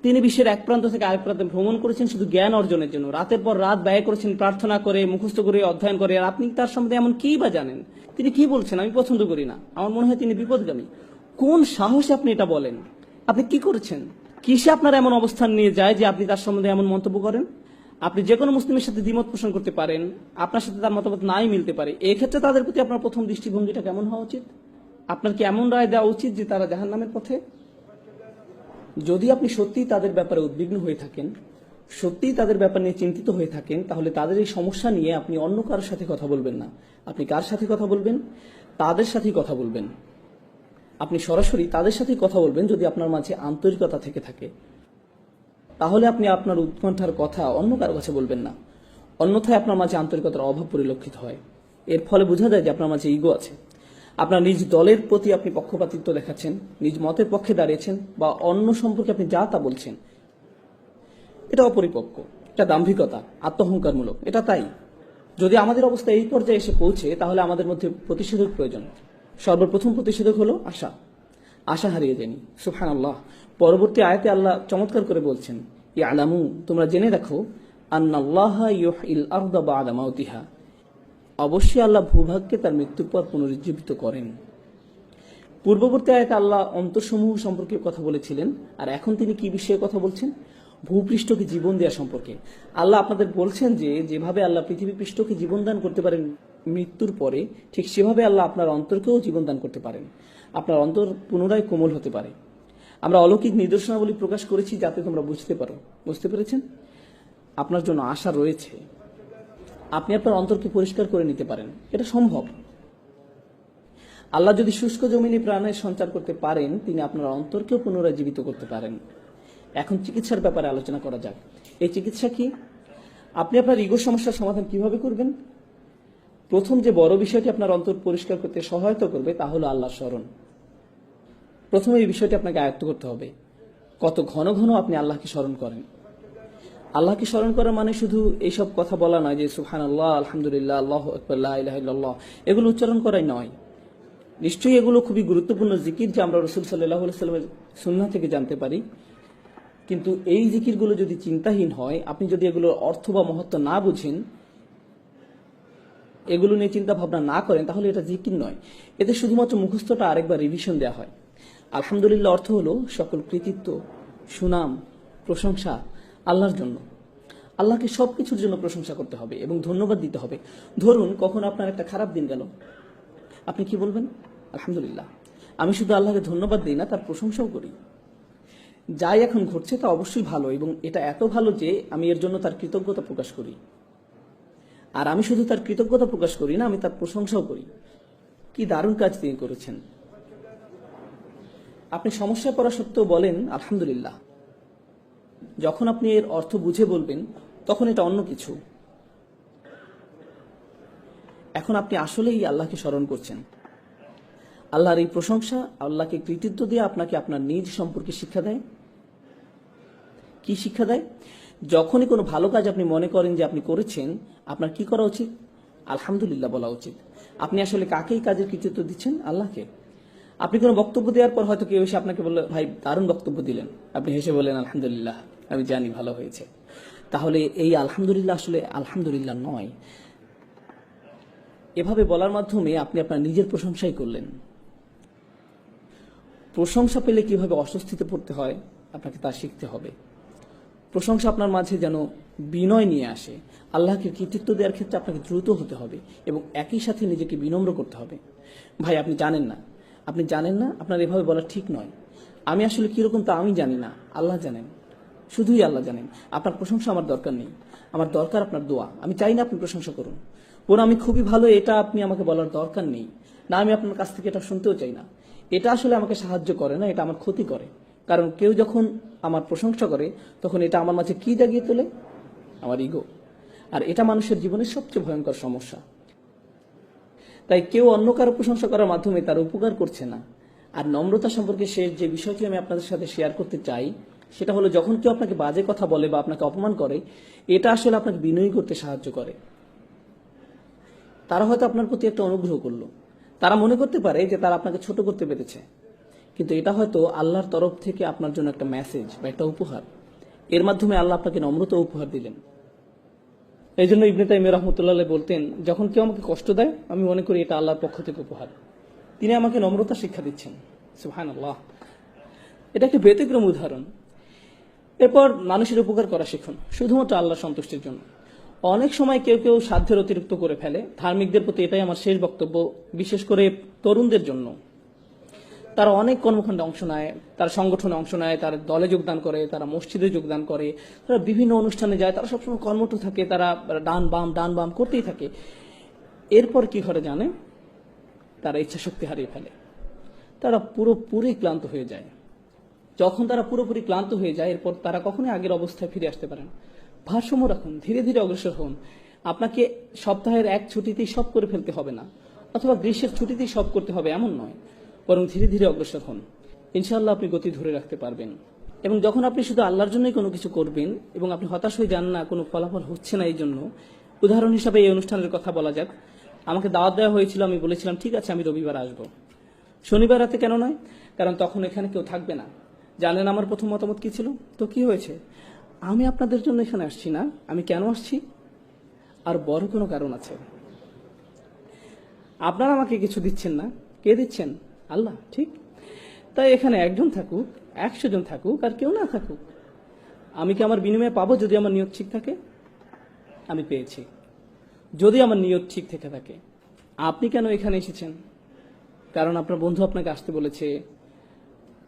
তিনি বিশ্বের এক প্রান্ত থেকে আরেক প্রান্তে ভ্রমণ করেছেন শুধু জ্ঞান অর্জনের জন্য, রাতের পর রাত ব্যয় করেছেন প্রার্থনা করে, মুখস্থ করে, অধ্যয়ন করে। আর আপনি তার সম্বন্ধে এমন কি বা জানেন? তিনি কি বলছেন আমি পছন্দ করি না, আমার মনে হয় তিনি বিপদগামী। কোন সাহসে আপনি এটা বলেন? আপনি কি করেছেন? কিসে আপনার এমন অবস্থান নিয়ে যায় যে আপনি তার সম্বন্ধে এমন মন্তব্য করেন? আপনি যে কোনো মুসলিমের সাথে দ্বিমত পোষণ করতে পারেন, আপনার সাথে তার মতামত নাই মিলতে পারে, এক্ষেত্রে তাদের প্রতি আপনার প্রথম দৃষ্টিভঙ্গিটা কেমন হওয়া উচিত? আপনার কি এমন রায় দেওয়া উচিত যে তারা জাহান্নামের পথে? যদি আপনি সত্যিই তাদের ব্যাপারে উদ্বিগ্ন হয়ে থাকেন, সত্যিই তাদের ব্যাপার নিয়ে চিন্তিত হয়ে থাকেন, তাহলে তাদের এই সমস্যা নিয়ে আপনি অন্য কারোর সাথে কথা বলবেন না। আপনি কার সাথে কথা বলবেন? তাদের সাথেই কথা বলবেন। আপনি সরাসরি তাদের সাথেই কথা বলবেন যদি আপনার মাঝে আন্তরিকতা থেকে থাকে। তাহলে আপনি আপনার উৎকণ্ঠার কথা অন্য কারো কাছে বলবেন না। অন্যথায় আপনার মাঝে আন্তরিকতার অভাব পরিলক্ষিত হয়। এর ফলে বোঝা যায় যে আপনার মাঝে ইগো আছে। আপনার নিজ দলের প্রতি আপনি পক্ষপাতিত্ব দেখাচ্ছেন, নিজ মতের পক্ষে দাঁড়িয়েছেন, বা অন্য সম্পর্কে আপনি যা তা বলছেন। এটা অপরিপক্ক, এটা দাম্ভিকতা, আত্মহংকারমূলক। এটা তাই। যদি আমাদের অবস্থা এই পর্যায়ে এসে পৌঁছে, তাহলে আমাদের মধ্যে প্রতিষেধক প্রয়োজন। সর্বপ্রথম প্রতিষেধক হলো আশা। আশা হারিয়ে যায়নি। সুবহানাল্লাহ। পরবর্তী আয়াতে আল্লাহ চমৎকার করে বলছেন, ইয়ালামু, তোমরা জেনে রাখো, আন্নাল্লাহা ইউহয়িল আরদা বা'দা মাউতিহা, অবশ্যই আল্লাহ ভূভাগকে তার মৃত্যুর পর পুনরুজ্জীবিত করেন। পূর্ববর্তী আয়াতে আল্লাহ অন্তরসমূহ সম্পর্কে কথা বলেছিলেন, আর এখন তিনি কি বিষয়ে কথা বলছেন? ভূপৃষ্ঠকে জীবন দেওয়া সম্পর্কে। আল্লাহ আপনাদের বলছেন যে যেভাবে আল্লাহ পৃথিবী পৃষ্ঠকে জীবন দান করতে পারেন মৃত্যুর পরে, ঠিক সেভাবে আল্লাহ আপনার অন্তরকেও জীবন দান করতে পারেন। আপনার অন্তর পুনরায় কোমল হতে পারে। আমরা অলৌকিক নিদর্শনাবলী প্রকাশ করেছি যাতে তোমরা বুঝতে পারো। বুঝতে পেরেছেন? আপনার জন্য আশা রয়েছে। আপনি আপনার অন্তরকে পরিষ্কার করে নিতে পারেন, এটা সম্ভব। আল্লাহ যদি শুষ্ক জমিনে প্রাণের সঞ্চার করতে পারেন, তিনি আপনার অন্তরকেও পুনরায় জীবিত করতে পারেন। এখন চিকিৎসার ব্যাপারে আলোচনা করা যাক। এই চিকিৎসা কি? আপনি আপনার ইগো সমস্যার সমাধান কিভাবে করবেন? প্রথম যে বড় বিষয়টি আপনার অন্তর পরিষ্কার করতে সহায়তা করবে তা হলো আল্লাহর স্মরণ। প্রথমে এই বিষয়টি আপনাকে আয়ত্ত করতে হবে। কত ঘন ঘন আপনি আল্লাহকে স্মরণ করেন। আল্লাহকে স্মরণ করা মানে শুধু এইসব কথা বলা নয় যে সুবহানাল্লাহ, আলহামদুলিল্লাহ, আল্লাহু আকবার, লা ইলাহা ইল্লাল্লাহ, এগুলো উচ্চারণ করাই নয়। নিশ্চয়ই এগুলো খুবই গুরুত্বপূর্ণ জিকির যা আমরা রাসূল সাল্লাল্লাহু আলাইহি ওয়াসাল্লামের সুন্নাহ থেকে জানতে পারি। কিন্তু এই জিকিরগুলো যদি চিন্তাহীন হয়, আপনি যদি এগুলোর অর্থ বা মহত্ব না বুঝেন, এগুলো নিয়ে চিন্তা ভাবনা না করেন, তাহলে এটা জিকির নয়। এতে শুধুমাত্র মুখস্থটা আরেকবার রিভিশন দেওয়া হয়। আলহামদুলিল্লাহ অর্থ হলো সকল কৃতিত্ব, সুনাম, প্রশংসা আল্লাহর জন্য। আল্লাহকে সবকিছুর জন্য প্রশংসা করতে হবে এবং ধন্যবাদ দিতে হবে। ধরুন কখন আপনার একটা খারাপ দিন গেল, আপনি কি বলবেন? আলহামদুলিল্লাহ। আমি শুধু আল্লাহকে ধন্যবাদ দিই না, তার প্রশংসাও করি। যাই এখন ঘটছে তা অবশ্যই ভালো, এবং এটা এত ভালো যে আমি এর জন্য তার কৃতজ্ঞতা প্রকাশ করি। আর আমি শুধু তার কৃতজ্ঞতা প্রকাশ করি না, আমি তার প্রশংসাও করি। কি দারুণ কাজ তিনি করেছেন। আপনি সমস্যায় পড়া সত্ত্বেও বলেন আলহামদুলিল্লাহ। যখন আপনি এর অর্থ বুঝে বলবেন, তখন এটা অন্য কিছু। এখন আপনি আসলেই আল্লাহকে স্মরণ করছেন। আল্লাহর এই প্রশংসা, আল্লাহকে কৃতিত্ব দিয়ে আপনাকে আপনার নিজ সম্পর্কে শিক্ষা দেয়। কি শিক্ষা দেয়? যখনই কোনো ভালো কাজ আপনি মনে করেন যে আপনি করেছেন, আপনার কি করা উচিত? আলহামদুলিল্লাহ বলা উচিত। আপনি আসলে কাকে এই কাজের কৃতিত্ব দিচ্ছেন? আল্লাহকে। আপনি কোনো বক্তব্য দেওয়ার পর হয়তো কেউ এসে আপনাকে বলল, ভাই দারুণ বক্তব্য দিলেন, আপনি হেসে বলেন আলহামদুলিল্লাহ, আমি জানি ভালো হয়েছে। তাহলে এই আলহামদুলিল্লাহ আসলে আলহামদুলিল্লাহ নয়। এভাবে বলার মাধ্যমে আপনি আপনার নিজের প্রশংসাই করলেন। প্রশংসা পেলে কিভাবে অস্বস্তিতে পড়তে হয় আপনাকে তা শিখতে হবে। প্রশংসা আপনার মাঝে যেন বিনয় নিয়ে আসে। আল্লাহকে কৃতিত্ব দেওয়ার ক্ষেত্রে আপনাকে দ্রুত হতে হবে এবং একই সাথে নিজেকে বিনম্র করতে হবে। ভাই আপনি জানেন না, আপনি জানেন না, আপনার এভাবে বলা ঠিক নয়। আমি আসলে কিরকম তা আমি জানি না, আল্লাহ জানেন, শুধুই আল্লাহ জানেন। আপনার প্রশংসা আমার দরকার নেই, আমার দরকার আপনার দোয়া। আমি চাই না আপনি প্রশংসা করুন। ওরা আমি খুবই ভালো এটা আপনি আমাকে বলার দরকার নেই। না, আমি আপনার কাছ থেকে এটা শুনতেও চাই না। এটা আসলে আমাকে সাহায্য করে না, এটা আমার ক্ষতি করে। কারণ কেউ যখন আমার প্রশংসা করে, তখন এটা আমার মাঝে কি জাগিয়ে তোলে? আমার ইগো। আর এটা মানুষের জীবনের সবচেয়ে ভয়ঙ্কর সমস্যা। তাই কেউ অন্য কারো প্রশংসা করার মাধ্যমে তার উপকার করছে না। আর নম্রতা সম্পর্কে শেষ যে বিষয়টি আমি আপনাদের সাথে শেয়ার করতে চাই, সেটা হলো যখন কেউ আপনাকে বাজে কথা বলে বা আপনাকে অপমান করে, এটা আসলে আপনাকে বিনয়ী করতে সাহায্য করে। তারা হয়তো আপনার প্রতি একটা অনুগ্রহ করলো, তারা মনে করতে পারে যে তারা আপনাকে ছোট করতে পেরেছে, কিন্তু এটা হয়তো আল্লাহর তরফ থেকে আপনার জন্য একটা মেসেজ বা একটা উপহার। এর মাধ্যমে আল্লাহ আপনাকে নম্রতা উপহার দিলেন। এই জন্য ইবনে তাইমিয়া রাহমাতুল্লাহ আলাইহি বলতেন, যখন কেউ আমাকে কষ্ট দেয় আমি মনে করি এটা আল্লাহর পক্ষ থেকে উপহার, তিনি আমাকে নম্রতা শিক্ষা দিচ্ছেন। সুবহানাল্লাহ, এটা একটা ব্যতিক্রম উদাহরণ। এরপর মানুষের উপকার করা শিখুন, শুধুমাত্র আল্লাহর সন্তুষ্টির জন্য। অনেক সময় কেউ কেউ সাধ্যের অতিরিক্ত করে ফেলে। ধার্মিকদের প্রতি এটাই আমার শেষ বক্তব্য, বিশেষ করে তরুণদের জন্য। তারা অনেক কর্মকাণ্ডে অংশ নেয়, তারা সংগঠনে অংশ নেয়, তারা দলে যোগদান করে, তারা মসজিদে যোগদান করে, তারা বিভিন্ন অনুষ্ঠানে যায়, তারা সবসময় কর্মঠ থাকে, তারা ডান বাম করতেই থাকে। এরপর কি ঘটে জানে? তারা ইচ্ছা শক্তি হারিয়ে ফেলে, তারা পুরোপুরি ক্লান্ত হয়ে যায়। যখন তারা পুরোপুরি ক্লান্ত হয়ে যায়, এরপর তারা কখনোই আগের অবস্থায় ফিরে আসতে পারে না। ভারসাম্য রাখুন, ধীরে ধীরে অগ্রসর হন। আপনাকে সপ্তাহের এক ছুটিতেই সব করে ফেলতে হবে না, অথবা গ্রীষ্মের ছুটিতেই সব করতে হবে এমন নয়, বরং ধীরে ধীরে অগ্রসর হন। ইনশাআল্লাহ আপনি গতি ধরে রাখতে পারবেন। এবং যখন আপনি শুধু আল্লাহর জন্যই কোনো কিছু করবেন এবং আপনি হতাশ হয়ে যান না, কোনো ফলাফল হচ্ছে না, এই জন্য উদাহরণ হিসাবে এই অনুষ্ঠানের কথা বলা যাক। আমাকে দাওয়াত দেওয়া হয়েছিল, আমি বলেছিলাম ঠিক আছে আমি রবিবার আসবো। শনিবার রাতে কেন নয়? কারণ তখন এখানে কেউ থাকবে না। জানেন আমার প্রথম মতামত কি ছিল? তো কি হয়েছে? আমি আপনাদের জন্য এখানে আসছি না। আমি কেন আসছি? আর বড় কোনো কারণ আছে। আপনারা আমাকে কিছু দিচ্ছেন না, কে দিচ্ছেন? আল্লাহ, ঠিক। তাই এখানে একজন থাকুক, 100 জন থাকুক, আর কেউ না থাকুক, আমি কি আমার বিনিময়ে পাবো? যদি আমার নিয়ত ঠিক থাকে, আমি পেয়েছি। যদি আমার নিয়ত ঠিক থেকে থাকে। আপনি কেন এখানে এসেছেন? কারণ আপনার বন্ধু আপনাকে আসতে বলেছে,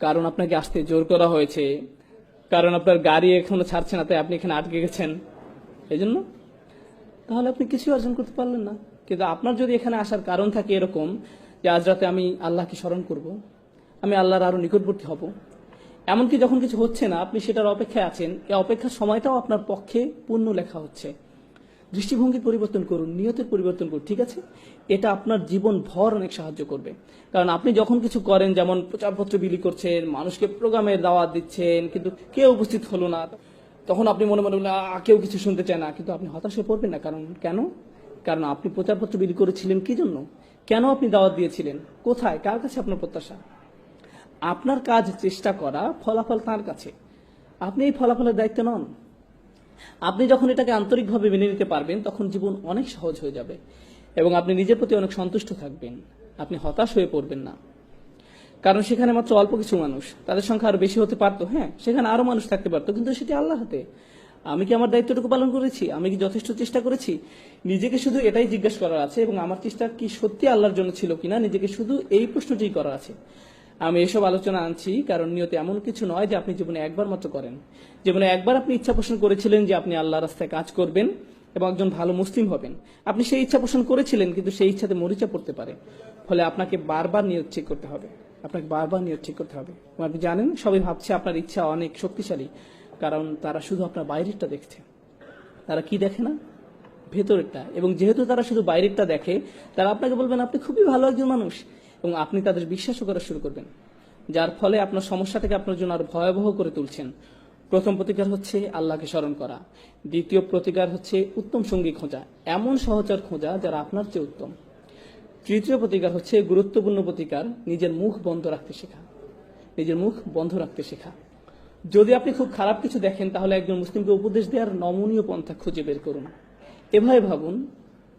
কারণ আপনাকে আসতে জোর করা হয়েছে, কারণ আপনার গাড়ি এখনো ছাড়ছে না তাই আপনি এখানে আটকে গেছেন, এই জন্য? তাহলে আপনি কিছু অর্জন করতে পারলেন না। কিন্তু আপনার যদি এখানে আসার কারণ থাকে এরকম যে আজ রাতে আমি আল্লাহকে স্মরণ করব, আমি আল্লাহর আরো নিকটবর্তী হব, এমনকি যখন কিছু হচ্ছে না আপনি সেটার অপেক্ষায় আছেন, এই অপেক্ষার সময়টাও আপনার পক্ষে পুণ্য লেখা হচ্ছে। দৃষ্টিভঙ্গির পরিবর্তন করুন, নিয়তের পরিবর্তন করুন, ঠিক আছে? এটা আপনার জীবন ভর অনেক সাহায্য করবে। কারণ আপনি যখন কিছু করেন, যেমন প্রচারপত্র বিলি করছেন, মানুষকে প্রোগ্রামের দাওয়াত দিচ্ছেন, কিন্তু কেউ উপস্থিত হলো না, তখন আপনি মনে মনে বললেন কেউ কিছু শুনতে চায় না, কিন্তু আপনি হতাশ হয়ে পড়বেন না। কারণ কেন? কারণ আপনি প্রচারপত্র বিলি করেছিলেন কি জন্য? কেন আপনি দাওয়াত দিয়েছিলেন? কোথায়? কার কাছে আপনার প্রত্যাশা? আপনার কাজ চেষ্টা করা, ফলাফল তার কাছে। আপনি এই ফলাফলের দায়িত্ব নন। আপনি যখন এটাকে আন্তরিকভাবে মেনে নিতে পারবেন, তখন জীবন অনেক সহজ হয়ে যাবে এবং আপনি নিজের প্রতি অনেক সন্তুষ্ট থাকবেন। আপনি হতাশ হয়ে পড়বেন না। কারণ সেখানে মাত্র অল্প কিছু মানুষ, তাদের সংখ্যা আরো বেশি হতে পারতো, হ্যাঁ, সেখানে আরো মানুষ থাকতে পারতো, কিন্তু সেটি আল্লাহর হাতে। আমি কি আমার দায়িত্বটুকু পালন করেছি? আমি কি যথেষ্ট চেষ্টা করেছি? নিজেকে শুধু এটাই জিজ্ঞাসা করার আছে, এবং আমার চেষ্টা কি সত্যি আল্লাহর জন্য ছিল কিনা, নিজেকে শুধু এই প্রশ্নটি করার আছে। আমি এসব আলোচনা আনছি কারণ নিয়তে এমন কিছু নয় যে আপনি জীবনে একবার মাত্র করেন। জীবনে একবার আপনি ইচ্ছা পোষণ করেছিলেন যে আপনি আল্লাহর রাস্তায় কাজ করবেন এবং একজন ভালো মুসলিম হবেন। আপনি সেই ইচ্ছা পোষণ করেছিলেন, কিন্তু সেই ইচ্ছাতে মরিচা পড়তে পারে। ফলে আপনাকে বারবার নিয়ত ঠিক করতে হবে, আপনাকে বারবার নিয়ত ঠিক করতে হবে। আপনি জানেন, সবাই ভাবছে আপনার ইচ্ছা অনেক শক্তিশালী, কারণ তারা শুধু আপনার বাইরেরটা দেখছে। তারা কি দেখে না? ভেতরেরটা। এবং যেহেতু তারা শুধু বাইরেরটা দেখে, তারা আপনাকে বলবেন আপনি খুবই ভালো একজন মানুষ, এবং আপনি তাদের বিশ্বাসও করা শুরু করবেন, যার ফলে আপনার সমস্যাটাকে আপনার জন্য আরো ভয়াবহ করে তুলছেন। প্রথম প্রতিকার হচ্ছে আল্লাহকে স্মরণ করা। দ্বিতীয় প্রতিকার হচ্ছে উত্তম সঙ্গী খোঁজা, এমন সহচর খোঁজা যারা আপনার চেয়ে উত্তম। তৃতীয় প্রতিকার হচ্ছে গুরুত্বপূর্ণ প্রতিকার, নিজের মুখ বন্ধ রাখতে শেখা। নিজের মুখ বন্ধ রাখতে শেখা। যদি আপনি খুব খারাপ কিছু দেখেন, তাহলে একজন মুসলিমকে উপদেশ দেওয়ার নমনীয় পন্থা খুঁজে বের করুন। এভাবে ভাবুন,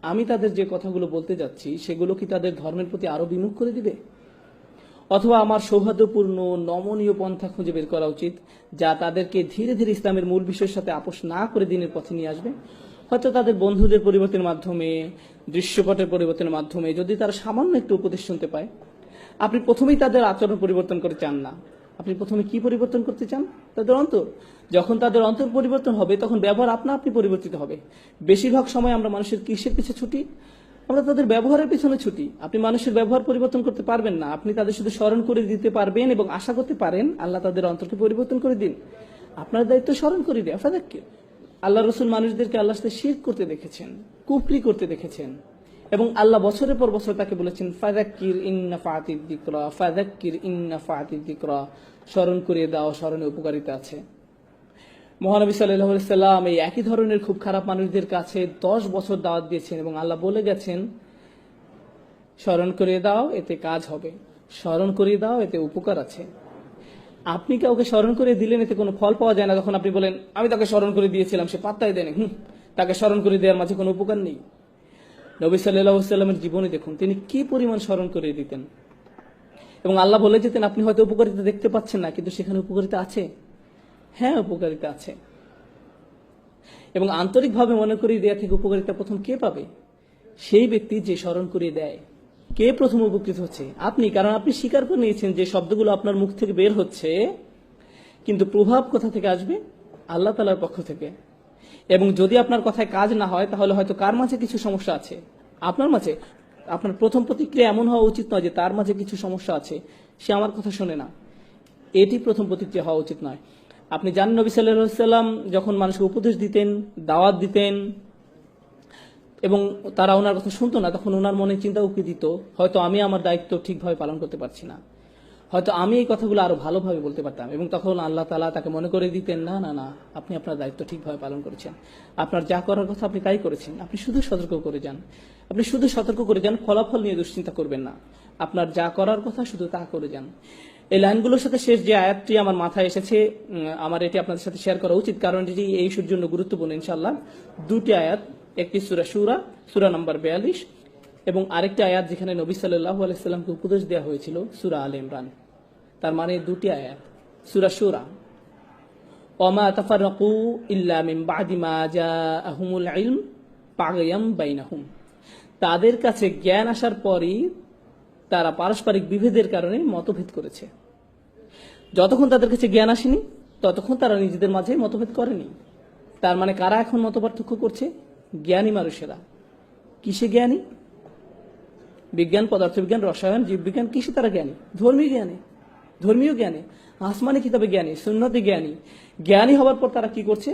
আমি তাদের যে কথাগুলো বলতে যাচ্ছি সেগুলো কি তাদের ধর্মের প্রতি আরো বিমুখ করে দিবে? অথবা আমার সৌহার্দ্যপূর্ণ নমনীয় পন্থা খুঁজে বের করা উচিত, যা তাদেরকে ধীরে ধীরে ইসলামের মূল বিষয়ের সাথে আপোষ না করে দিনের পথে নিয়ে আসবে। হয়তো তাদের বন্ধুদের পরিবর্তনের মাধ্যমে, দৃশ্যপটের পরিবর্তনের মাধ্যমে, যদি তারা সামান্য একটু উপদেশ শুনতে পায়। আপনি প্রথমেই তাদের আচরণ পরিবর্তন করতে চান না, আপনি প্রথমে কি পরিবর্তন করতে চান? তাদের অন্তর। যখন তাদের অন্তর পরিবর্তন হবে, তখন ব্যবহার আপনা আপনি পরিবর্তিত হবে। বেশিরভাগ সময় আমরা মানুষের কিসের পিছনে ছুটি? আমরা তাদের ব্যবহারের পিছনে ছুটি। আপনি মানুষের ব্যবহার পরিবর্তন করতে পারবেন না, আপনি তাদের শুধু স্মরণ করে দিতে পারবেন এবং আশা করতে পারেন আল্লাহ তাদের অন্তরকে পরিবর্তন করে দিন। আপনার দায়িত্ব স্মরণ করে দেয়। আপনাদেরকে আল্লাহ রসুল মানুষদেরকে আল্লাহর সাথে শিরক করতে দেখেছেন, কুফরি করতে দেখেছেন, এবং আল্লাহ বছরের পর বছর তাকে বলেছেন ফাযাক্কির ইন্নাফাআতিদ যিকরা, ফাযাক্কির ইন্নাফাআতিদ যিকরা, স্মরণ করিয়ে দাও, স্মরণে উপকারিতা আছে। মহানবী সাল্লাল্লাহু আলাইহি সাল্লাম এই একই ধরনের খুব খারাপ মানুষদের কাছে 10 বছর দাওয়াত দিয়েছেন এবং আল্লাহ বলে গেছেন, স্মরণ করিয়ে দাও এতে কাজ হবে, স্মরণ করিয়ে দাও এতে উপকার আছে। আপনি কাউকে স্মরণ করে দিলেন, এতে কোনো ফল পাওয়া যায় না। তখন আপনি বলেন আমি তাকে স্মরণ করে দিয়েছিলাম, সে পাত্তাই দেয়নি, তাকে স্মরণ করে দেওয়ার মাঝে কোনো উপকার নেই। নবী সাল্লাল্লাহু আলাইহি সাল্লামের জীবনে দেখুন তিনি কি পরিমাণ স্মরণ করে দিতেন এবং আল্লাহ বলে যেতেন আপনি হয়তো উপকারিতা দেখতে পাচ্ছেন না, কিন্তু সেখানে উপকারিতা আছে। হ্যাঁ, উপকারিতা আছে। এবং আন্তরিকভাবে মনে করিয়ে দেয়া থেকে উপকারিতা প্রথম কে পাবে? সেই ব্যক্তি যে স্মরণ করিয়ে দেয়। কে প্রথম উপকৃত হচ্ছে? আপনি, কারণ আপনি স্বীকার করে নিয়েছেন যে শব্দগুলো আপনার মুখ থেকে বের হচ্ছে, কিন্তু প্রভাব কোথা থেকে আসবে? আল্লাহ তাআলার পক্ষ থেকে। এবং যদি আপনার কথায় কাজ না হয়, তাহলে হয়তো কার মাঝে কিছু সমস্যা আছে, আপনার মাঝে। আপনার প্রথম প্রতিক্রিয়া এমন হওয়া উচিত নয় যে তার মাঝে কিছু সমস্যা আছে, সে আমার কথা শোনে না। এটি প্রথম প্রতিক্রিয়া হওয়া উচিত নয়। আপনি জানেন নবী সাল্লাল্লাহু আলাইহি সাল্লাম যখন মানুষকে উপদেশ দিতেন, দাওয়াত দিতেন এবং তারা ওনার কথা শুনতো না, তখন ওনার মনে চিন্তা উকি দিত, হয়তো আমি আমার দায়িত্ব ঠিকভাবে পালন করতে পারছি না, হয়তো আমি এই কথাগুলো আরো ভালোভাবে বলতে পারতাম। এবং তখন আল্লাহ তাআলা তাকে মনে করে দিতেন, না না না, আপনি আপনার দায়িত্ব ঠিকভাবে পালন করেছেন, আপনার যা করার কথা আপনি তাই করেছেন, আপনি শুধু সতর্ক করে যান, আপনি শুধু সতর্ক করে যান, ফলাফল নিয়ে দুশ্চিন্তা করবেন না, আপনার যা করার কথা শুধু তা করে যান। এই লাইনগুলোর সাথে শেষ যে আয়াতটি আমার মাথায় এসেছে, আমার এটি আপনাদের সাথে শেয়ার করা উচিত, কারণ এটি এই ইস্যুর জন্য গুরুত্বপূর্ণ। ইনশাআল্লাহ দুটি আয়াত, একটি সূরা শুরা, সূরা নম্বর 42, এবং আরেকটি আয়াত যেখানে নবী সাল্লাল্লাহু আলাইহি সাল্লামকে উপদেশ দেওয়া হয়েছিল, সূরা আলে ইমরান। তার মানে দুটি আয়াত। সূরা শুরা, ওয়ামা তাফাররাকু ইল্লা মিন বাদি মা জাআহুমুল ইলম বাগয়াম বাইনাহুম। তাদের কাছে জ্ঞান আসার পরই তারা পারস্পরিক বিভেদের কারণে মতভেদ করেছে। যতক্ষণ তাদের কাছে জ্ঞান আসেনি, ততক্ষণ তারা নিজেদের মাঝে মতভেদ করেনি। তার মানে কারা এখন মতপার্থক্য করছে? জ্ঞানী মানুষেরা। কিসে জ্ঞানী? বিজ্ঞান, পদার্থবিজ্ঞান, রসায়ন, জীববিজ্ঞান। কিসে তারা জ্ঞানী? ধর্মীয় জ্ঞানী, ধর্মীয় জ্ঞানী, আসমানি কিতাবে জ্ঞানী, সুন্নতে জ্ঞানী। জ্ঞানী হওয়ার পর তারা কি করছে?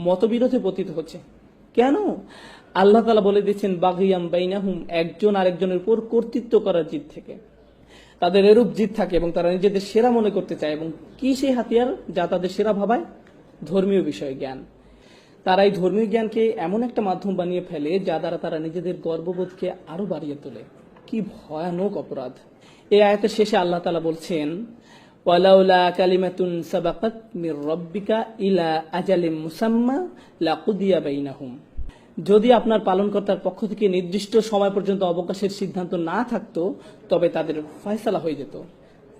মতবিরোধে পতিত হচ্ছে। কেন? আল্লাহ তাআলা বলে দিচ্ছেন বাগিয়াম বাইনাহুম, একজন আরেকজনের উপর কর্তৃত্ব করার জিদ থেকে। তাদের এরূপ জিদ থাকে এবং তারা নিজেদের সেরা মনে করতে চায়। এবং কি সেই হাতিয়ার যা তাদের সেরা ভাবায়? ধর্মীয় বিষয়ে জ্ঞান। তারা এই ধর্মীয় জ্ঞানকে এমন একটা মাধ্যম বানিয়ে ফেলে যা দ্বারা তারা নিজেদের গর্ববোধকে আরো বাড়িয়ে তোলে। কি ভয়ানক অপরাধ! এই আয়াতের শেষে আল্লাহ তাআলা বলছেন, ওয়ালাউলা কালিমাতুন সাবাকাত মির রাব্বিকা ইলা আজালিম মুসাম্মা লাকুদিয়া বাইনাহুম। যদি আপনার পালনকর্তার পক্ষ থেকে নির্দিষ্ট সময় পর্যন্ত অবকাশের সিদ্ধান্ত না থাকতো, তবে তাদের ফয়সালা হয়ে যেত,